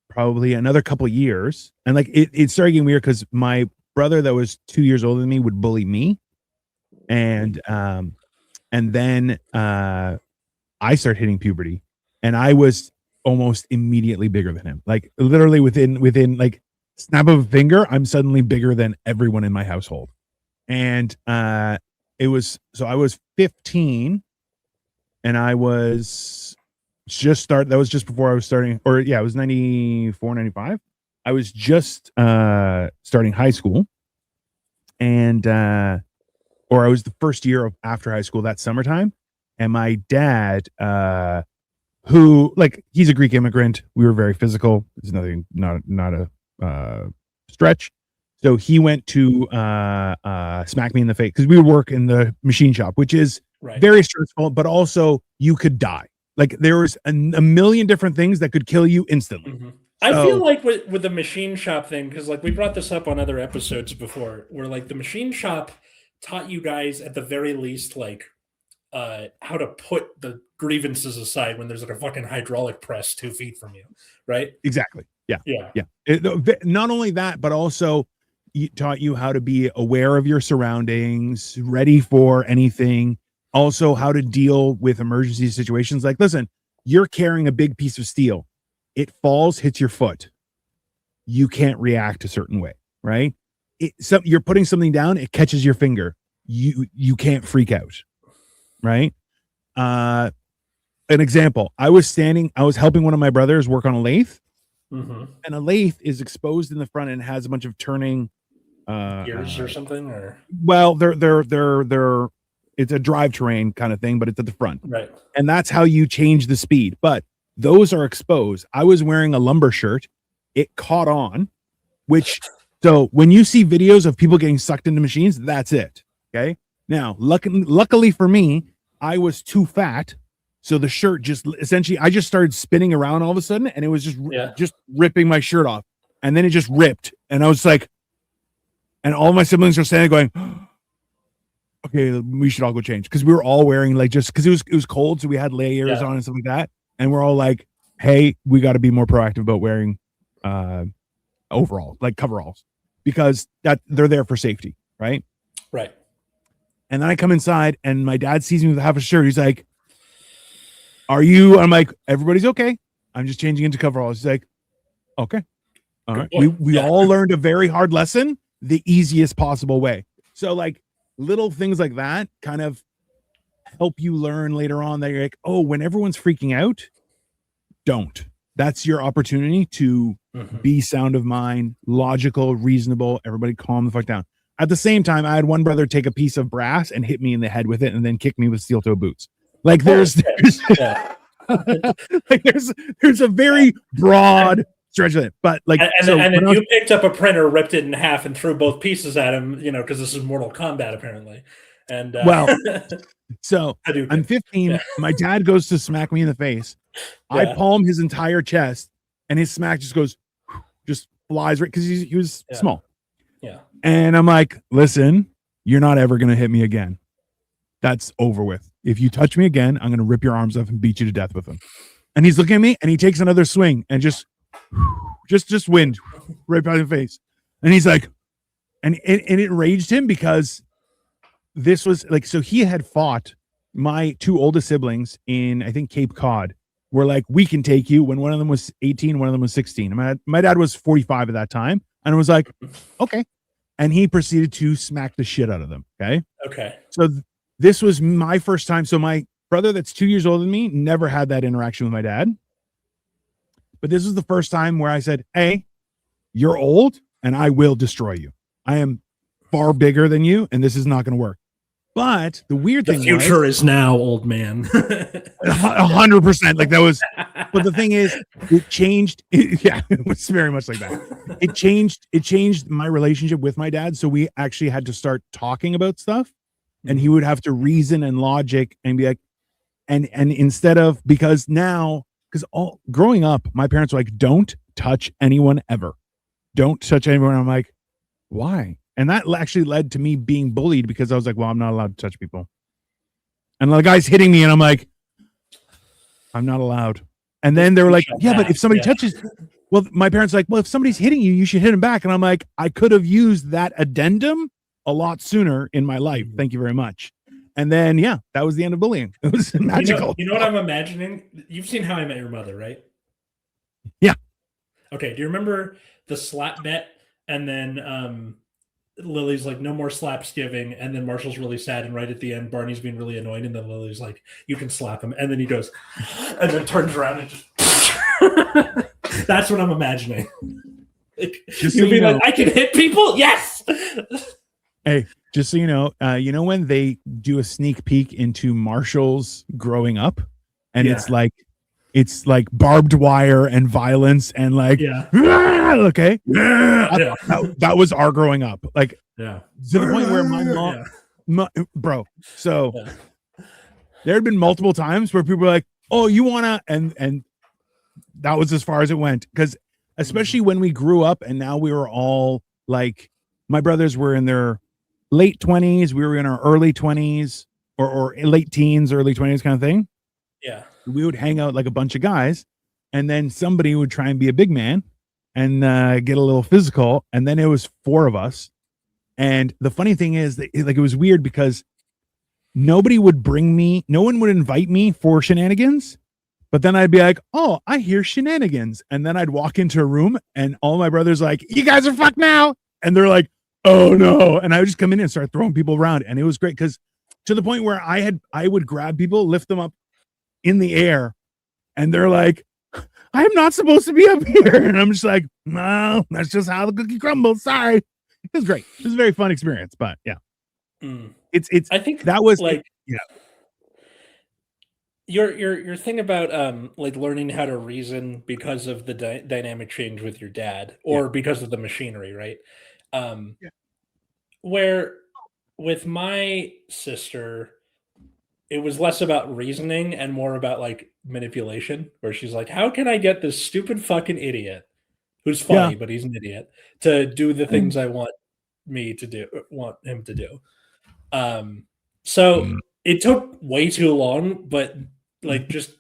probably another couple of years, and like it started getting weird because my brother that was 2 years older than me would bully me, and then I started hitting puberty, and I was almost immediately bigger than him. Like literally within like snap of a finger, I'm suddenly bigger than everyone in my household. And I was 15, and I was that was just before I was starting, or yeah, it was 94, 95. I was just starting high school, and or I was the first year of after high school that summertime. And my dad, who, like, he's a Greek immigrant. We were very physical. There's nothing, not a stretch. So he went to smack me in the face because we would work in the machine shop, which is very stressful, but also you could die. Like there was a million different things that could kill you instantly. Mm-hmm. I feel like with the machine shop thing, because like we brought this up on other episodes before, where like the machine shop taught you guys at the very least like how to put the grievances aside when there's like a fucking hydraulic press 2 feet from you, right? Exactly. Yeah. Not only that, but also taught you how to be aware of your surroundings, ready for anything. Also, how to deal with emergency situations. Like, listen, you're carrying a big piece of steel. It falls, hits your foot. You can't react a certain way, right? You're putting something down. It catches your finger. You can't freak out, right? An example: I was helping one of my brothers work on a lathe, and a lathe is exposed in the front and has a bunch of turning gears or something. Or well, they're it's a drivetrain kind of thing, but it's at the front. Right. And that's how you change the speed. But those are exposed. I was wearing a lumber shirt. It caught on, so when you see videos of people getting sucked into machines, that's it. Okay. Now, luckily for me, I was too fat. So the shirt I just started spinning around all of a sudden, and it was just ripping my shirt off. And then it just ripped. And I was like, and all my siblings are standing going, okay, we should all go change, because we were all wearing like, just because it was cold, so we had layers on and stuff like that, and we're all like, hey, we got to be more proactive about wearing overalls, like coveralls, because that they're there for safety, right? And then I come inside, and my dad sees me with half a shirt. He's like, I'm like, everybody's okay, I'm just changing into coveralls. He's like, okay, all right. We all learned a very hard lesson the easiest possible way. So like little things like that kind of help you learn later on that you're like, oh, when everyone's freaking out, don't. That's your opportunity to be sound of mind, logical, reasonable. Everybody calm the fuck down. At the same time, I had one brother take a piece of brass and hit me in the head with it, and then kick me with steel toe boots. Like there's like there's a very broad stretch of it, but like, and then you picked up a printer, ripped it in half, and threw both pieces at him, because this is Mortal Kombat apparently. And so I'm 15. My dad goes to smack me in the face. I palm his entire chest, and his smack just flies right, because he was small. And I'm like, listen, you're not ever gonna hit me again. That's over with. If you touch me again, I'm gonna rip your arms off and beat you to death with them. And he's looking at me, and he takes another swing and just wind right by the face. And he's like, and it enraged him, because this was like, so he had fought my two oldest siblings in, I think, Cape Cod. We're like, we can take you, when one of them was 18, one of them was 16. My dad was 45 at that time, and I was like, okay. And he proceeded to smack the shit out of them. Okay. So this was my first time. So my brother that's 2 years older than me never had that interaction with my dad. But this was the first time where I said, hey, you're old, and I will destroy you. I am far bigger than you, and this is not going to work. But the weird The thing future is now, old man. 100%. Like that was, but the thing is, it changed. Yeah, it was very much like that. It changed my relationship with my dad. So we actually had to start talking about stuff, and he would have to reason and logic and be like, and instead of, because all growing up, my parents were like, don't touch anyone ever. Don't touch anyone. I'm like, why? And that actually led to me being bullied because I was like, well, I'm not allowed to touch people. And the guy's hitting me and I'm like, I'm not allowed. And then they were like, yeah, but if somebody touches, well, my parents were like, well, if somebody's hitting you, you should hit him back. And I'm like, I could have used that addendum a lot sooner in my life. Thank you very much. And then, yeah, that was the end of bullying. It was magical. You know what I'm imagining? You've seen How I Met Your Mother, right? Yeah. Okay. Do you remember the slap bet? And then Lily's like, no more slaps giving. And then Marshall's really sad. And right at the end, Barney's being really annoyed. And then Lily's like, you can slap him. And then he goes, and then turns around and just. That's what I'm imagining. You'll be like, I can hit people? Yes. Hey, just so you know when they do a sneak peek into Marshall's growing up, and it's like barbed wire and violence and like, okay, that was our growing up, like, to the point where my mom, so there had been multiple times where people were like, oh, you wanna, and that was as far as it went, because especially when we grew up and now we were all like, my brothers were in their late 20s, we were in our early 20s or late teens, early 20s kind of thing. Yeah. We would hang out like a bunch of guys, and then somebody would try and be a big man and get a little physical, and then it was four of us. And the funny thing is that it was weird because no one would invite me for shenanigans, but then I'd be like, oh, I hear shenanigans. And then I'd walk into a room and all my brothers are like, you guys are fucked now. And they're like, oh no. And I would just come in and start throwing people around. And it was great because to the point where I would grab people, lift them up in the air, and they're like, I am not supposed to be up here. And I'm just like, no, that's just how the cookie crumbles. Sorry. It was great. It was a very fun experience, but yeah. I think that was like, your thing about like learning how to reason because of the dynamic change with your dad, or because of the machinery, right? Where with my sister, it was less about reasoning and more about like manipulation, where she's like, how can I get this stupid fucking idiot who's funny, but he's an idiot, to do the things I want him to do. So it took way too long, but like just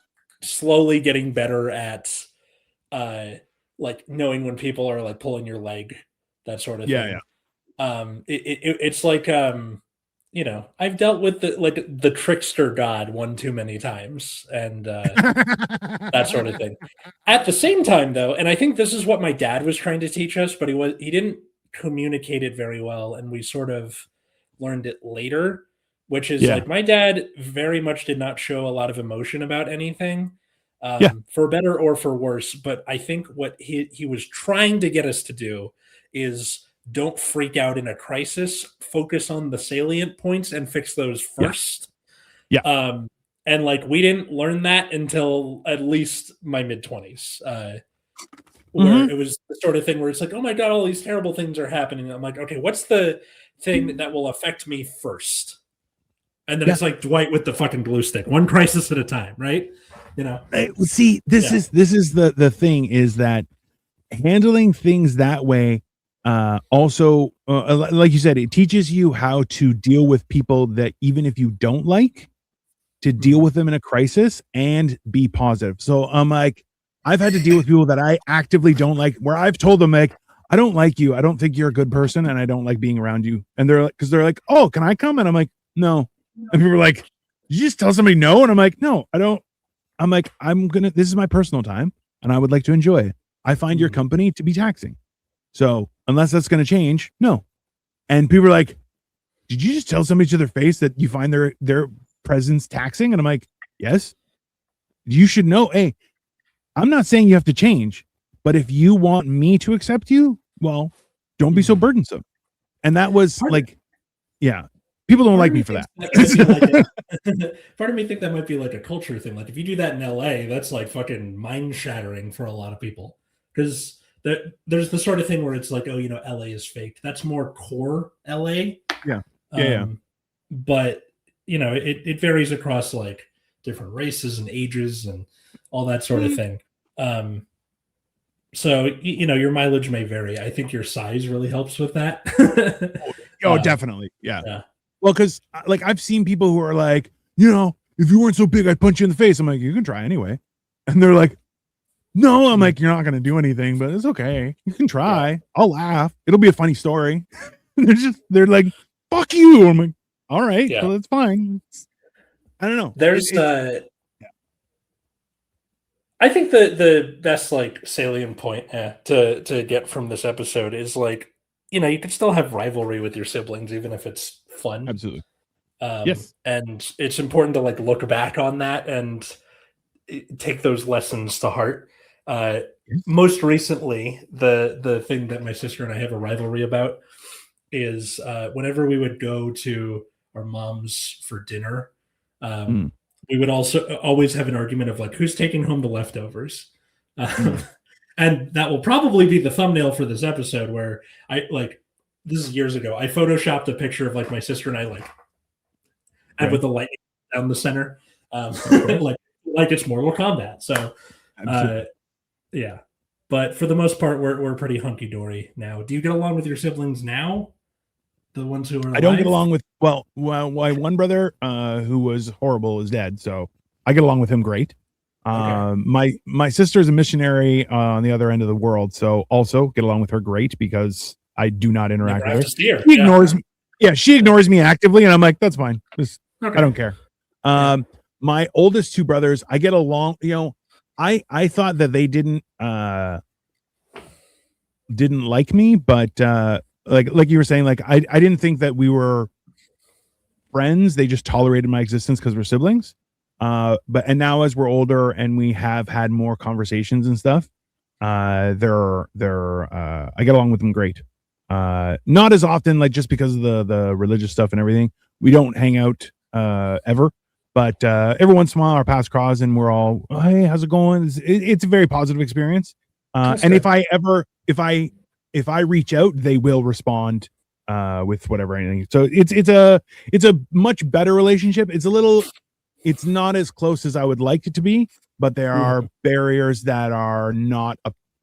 slowly getting better at like knowing when people are like pulling your leg, that sort of thing. It's like I've dealt with the trickster god one too many times, and that sort of thing. At the same time, though, and I think this is what my dad was trying to teach us, but he didn't communicate it very well, and we sort of learned it later, which is like my dad very much did not show a lot of emotion about anything, for better or for worse. But I think what he was trying to get us to do is don't freak out in a crisis, focus on the salient points and fix those first. And like we didn't learn that until at least my mid-20s, where it was the sort of thing where it's like, oh my god, all these terrible things are happening. I'm like, okay, what's the thing that will affect me first? And then it's like Dwight with the fucking glue stick, one crisis at a time, right? See, this is the thing, is that handling things that way also, like you said, it teaches you how to deal with people that even if you don't like, to deal with them in a crisis and be positive. So I'm like, I've had to deal with people that I actively don't like, where I've told them like, I don't like you, I don't think you're a good person, and I don't like being around you. And they're like, oh, can I come? And I'm like, no. And people are like, did you just tell somebody no? And I'm like, no, I don't. I'm like, this is my personal time and I would like to enjoy it. I find your company to be taxing. So unless that's going to change, no. And people are like, did you just tell somebody to their face that you find their presence taxing? And I'm like, yes. You should know, hey, I'm not saying you have to change, but if you want me to accept you, well, don't be so burdensome. And that was like, People don't like me for that. Part of me think that might be like a culture thing. Like if you do that in LA, that's like fucking mind shattering for a lot of people. Because there's the sort of thing where it's like, oh, LA is fake. That's more core LA. Yeah. But it varies across like different races and ages and all that sort of thing. So your mileage may vary. I think your size really helps with that. Definitely. Yeah. Well, because like I've seen people who are like, if you weren't so big, I'd punch you in the face. I'm like, you can try anyway. And they're like, no, I'm like, you're not going to do anything, but it's okay. You can try. Yeah. I'll laugh. It'll be a funny story. They're like, fuck you. I'm like, all right, so that's fine. I don't know. There's I think the best like salient point to get from this episode is like, you can still have rivalry with your siblings, even if it's fun. Absolutely. Yes. And it's important to like look back on that and take those lessons to heart. Most recently, the thing that my sister and I have a rivalry about is whenever we would go to our mom's for dinner, we would also always have an argument of like, who's taking home the leftovers? And that will probably be the thumbnail for this episode where this is years ago. I photoshopped a picture of like my sister and I and with the light down the center, like it's Mortal Kombat. So, yeah. But for the most part, we're pretty hunky dory now. Do you get along with your siblings now? The ones who are alive? I don't get along with my one brother who was horrible is dead, so I get along with him great. Okay. My sister is a missionary on the other end of the world, so also get along with her great because I do not interact with her. She ignores me. Yeah, she ignores me actively, and I'm like, that's fine. I don't care. My oldest two brothers, I get along. I thought that they didn't like me, but like you were saying, like I didn't think that we were friends. They just tolerated my existence because we're siblings. And now as we're older and we have had more conversations and stuff, I get along with them great. Not as often, like just because of the religious stuff and everything. We don't hang out ever, but every once in a while our paths cross and we're all, oh, hey, how's it going? It's a very positive experience. And if I reach out, they will respond with whatever anything. So it's a much better relationship. It's not as close as I would like it to be, but there are barriers that are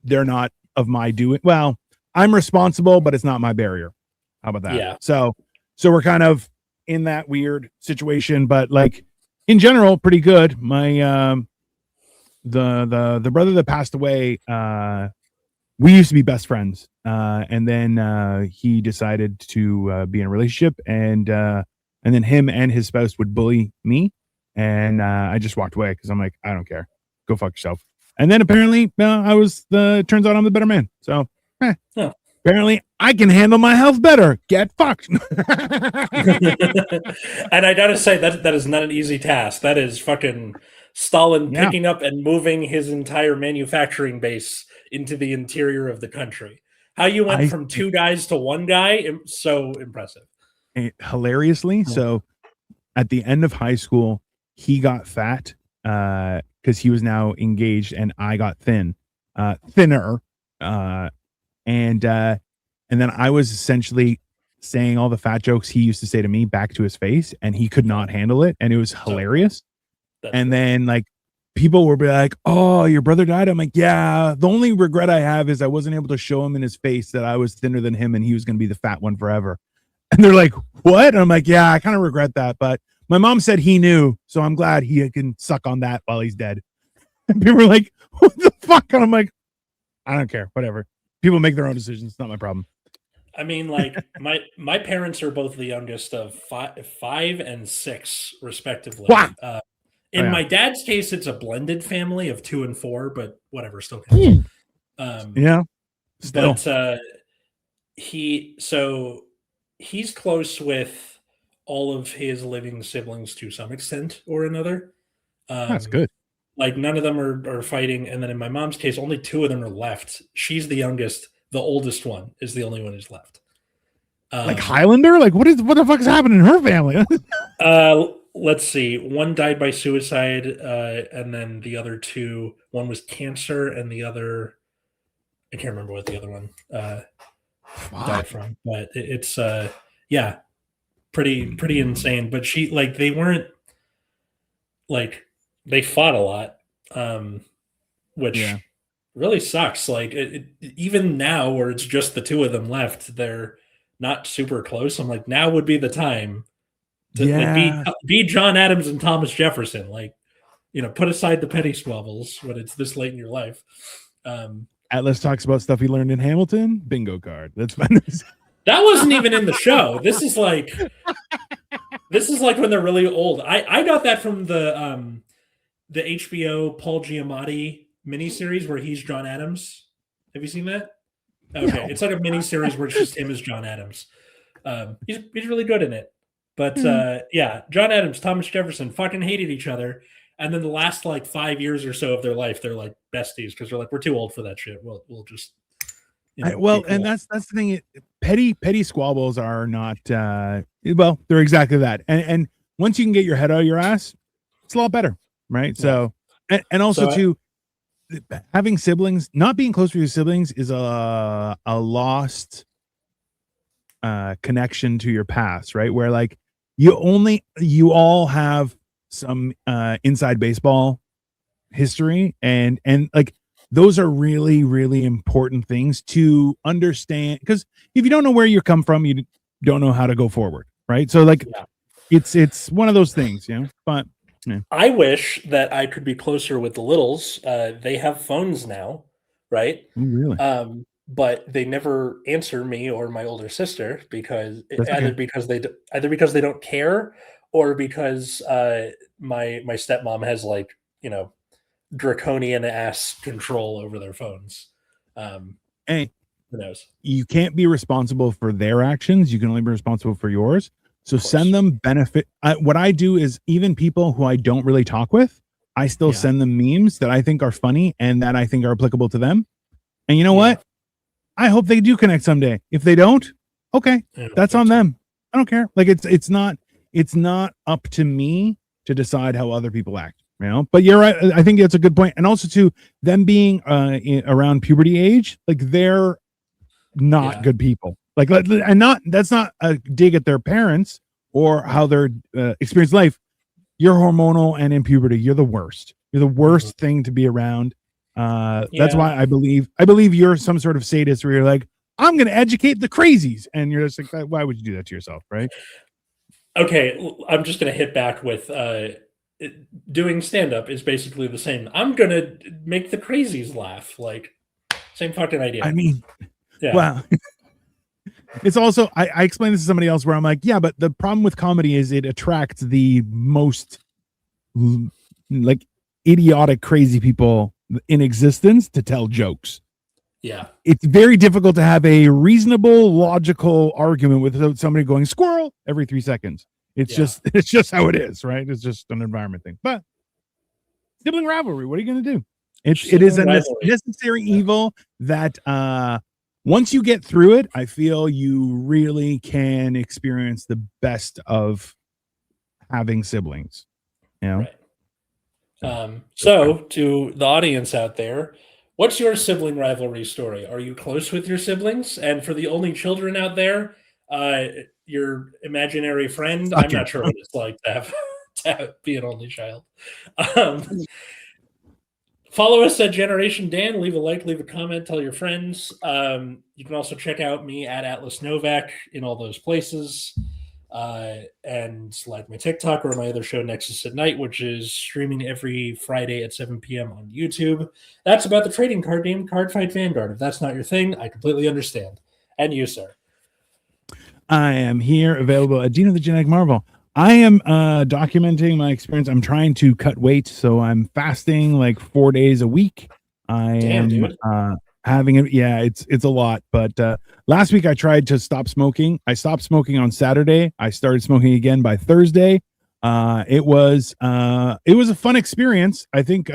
they're not of my doing. Well, I'm responsible, but it's not my barrier. How about that? Yeah. So we're kind of in that weird situation, but like in general, pretty good. My the brother that passed away, we used to be best friends, and then he decided to be in a relationship, and then him and his spouse would bully me, and I just walked away because I'm like, I don't care, go fuck yourself. And then apparently, turns out I'm the better man. So apparently, I can handle my health better. Get fucked. And I gotta say that is not an easy task. That is fucking Stalin picking up and moving his entire manufacturing base into the interior of the country. How you went from two guys to one guy, so impressive. Hilariously, so at the end of high school, he got fat because he was now engaged, and I got thinner. And then I was essentially saying all the fat jokes he used to say to me back to his face, and he could not handle it, and it was hilarious. And then like people will be like, "Oh, your brother died." I'm like, "Yeah." The only regret I have is I wasn't able to show him in his face that I was thinner than him and he was going to be the fat one forever. And they're like, "What?" And I'm like, "Yeah, I kind of regret that, but my mom said he knew, so I'm glad he can suck on that while he's dead." And people were like, "What the fuck?" And I'm like, "I don't care, whatever. People make their own decisions. It's not my problem." I mean, like my parents are both the youngest of 5 and 6, respectively. Wow. In my dad's case, it's a blended family of 2 and 4, but whatever, still counts. Yeah, still. But he's close with all of his living siblings to some extent or another. That's good. Like none of them are fighting, and then in my mom's case, only 2 of them are left. She's the youngest. The oldest one is the only one who's left. Like Highlander? Like what the fuck is happening in her family? Let's see. One died by suicide, and then the other two, one was cancer, and the other, I can't remember what the other one died from. But it's yeah, pretty insane. But they weren't like they fought a lot, which really sucks. Like even now, where it's just the two of them left, they're not super close. I'm like, now would be the time to be John Adams and Thomas Jefferson. Like, put aside the petty squabbles when it's this late in your life. Atlas talks about stuff he learned in Hamilton. Bingo card. That's fun. That wasn't even in the show. This is like when they're really old. I got that from the HBO Paul Giamatti miniseries where he's John Adams. Have you seen that? Okay, no. It's like a miniseries where it's just him as John Adams. He's really good in it. But John Adams, Thomas Jefferson fucking hated each other. And then the last 5 years or so of their life, they're like besties because they're like, we're too old for that shit. We'll just cool. And that's the thing. Petty squabbles are not they're exactly that. And once you can get your head out of your ass, it's a lot better, right? Yeah. So and also having siblings, not being close with your siblings is a lost connection to your past, right? Where you all have some inside baseball history and those are really, really important things to understand, because if you don't know where you come from, you don't know how to go forward, right? So it's one of those things, but I wish that I could be closer with the littles. They have phones now, right? Oh, really? But they never answer me or my older sister because because they don't care, or because my stepmom has draconian ass control over their phones. Hey, who knows? You can't be responsible for their actions. You can only be responsible for yours. So send them benefit. What I do is, even people who I don't really talk with, I still send them memes that I think are funny and that I think are applicable to them. And you know what? I hope they do connect someday. If they don't, okay, that's on them. I don't care. It's not up to me to decide how other people act, But you're right. I think that's a good point. And also to them being around puberty age, they're not good people. That's not a dig at their parents or how they're experience life. You're hormonal and in puberty. You're the worst. You're the worst thing to be around. That's why I believe you're some sort of sadist where you're like, I'm going to educate the crazies. And you're just like, why would you do that to yourself? Right. Okay. I'm just going to hit back with, doing stand-up is basically the same. I'm going to make the crazies laugh. Same fucking idea. I mean, wow. It's also, I explained this to somebody else where I'm like, but the problem with comedy is it attracts the most idiotic, crazy people in existence to tell jokes. Yeah. It's very difficult to have a reasonable, logical argument without somebody going squirrel every 3 seconds. It's just how it is, right? It's just an environment thing. But sibling rivalry, what are you going to do? It is a necessary evil that once you get through it, I feel you really can experience the best of having siblings. Right. So to the audience out there, what's your sibling rivalry story? Are you close with your siblings? And for the only children out there, your imaginary friend, I'm not sure what it's like to be an only child. Follow us at Generation Dan. Leave a like, leave a comment, tell your friends. You can also check out me at Atlas Novack in all those places. And my TikTok or my other show, Nexus at Night, which is streaming every Friday at 7 p.m. on YouTube. That's about the trading card game, Card Fight Vanguard. If that's not your thing, I completely understand. And you, sir. I am here, available at Dino the Genetic Marvel. I am documenting my experience. I'm trying to cut weight, so I'm fasting 4 days a week. Dude. Having it. Yeah, it's a lot. But last week I tried to stop smoking. I stopped smoking on Saturday. I started smoking again by Thursday. It was a fun experience. I think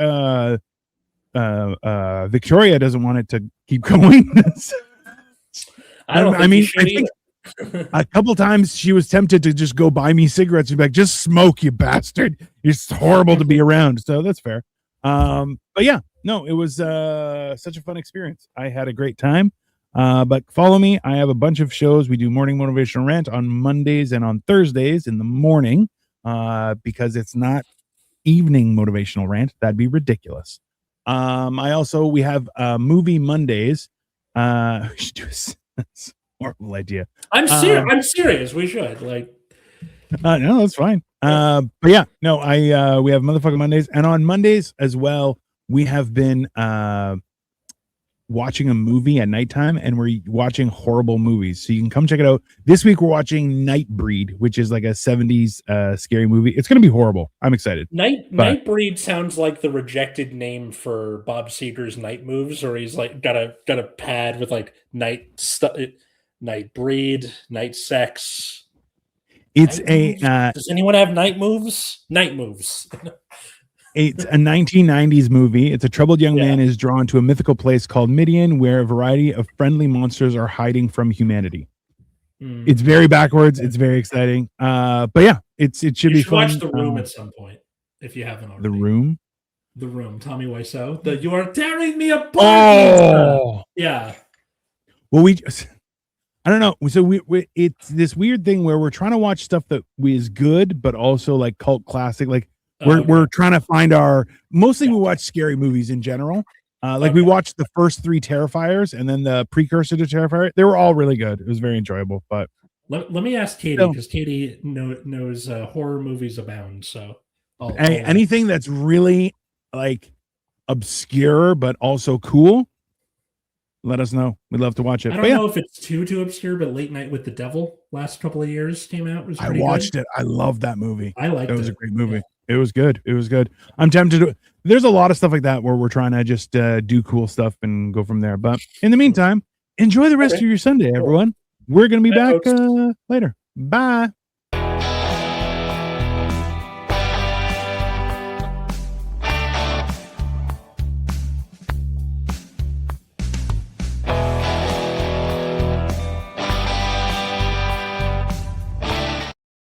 Victoria doesn't want it to keep going. I think A couple times she was tempted to just go buy me cigarettes. She'd be like, just smoke, you bastard. It's horrible to be around. So that's fair. But yeah, no, it was such a fun experience. I had a great time. But follow me. I have a bunch of shows. We do morning motivational rant on Mondays and on Thursdays in the morning because it's not evening motivational rant. That'd be ridiculous. We have movie Mondays. We should do that's a horrible idea. I'm serious. We should no, that's fine. But yeah, no, we have motherfucking Mondays, and on Mondays as well, we have been watching a movie at nighttime, and we're watching horrible movies. So you can come check it out. This week we're watching Nightbreed, which is like a 70s scary movie. It's gonna be horrible. I'm excited. Nightbreed sounds like the rejected name for Bob Seger's Night Moves, or he's like got a pad with like Nightbreed, Night Sex. It's does anyone have Night Moves? Night Moves. It's a 1990s movie. It's a troubled young man is drawn to a mythical place called Midian, where a variety of friendly monsters are hiding from humanity. It's very backwards. It's very exciting. But yeah, it should be fun. Watch The Room at some point if you haven't already. The Room. Tommy Wiseau. You are tearing me apart. Oh, yeah. Well, I don't know. So it's this weird thing where we're trying to watch stuff that is good, but also like cult classic. Like we're trying to find mostly we watch scary movies in general. We watched the first 3 Terrifiers and then the precursor to Terrifier. They were all really good. It was very enjoyable. But let me ask Katie, because Katie knows horror movies abound. So anything that's really like obscure but also cool, let us know. We'd love to watch it. I don't know if it's too obscure, but Late Night with the Devil last couple of years came out. I watched it. I love that movie. I liked it. It was a great movie. Yeah. It was good. I'm tempted to. There's a lot of stuff like that where we're trying to just do cool stuff and go from there. But in the meantime, enjoy the rest of your Sunday, everyone. We're going to be back later. Bye.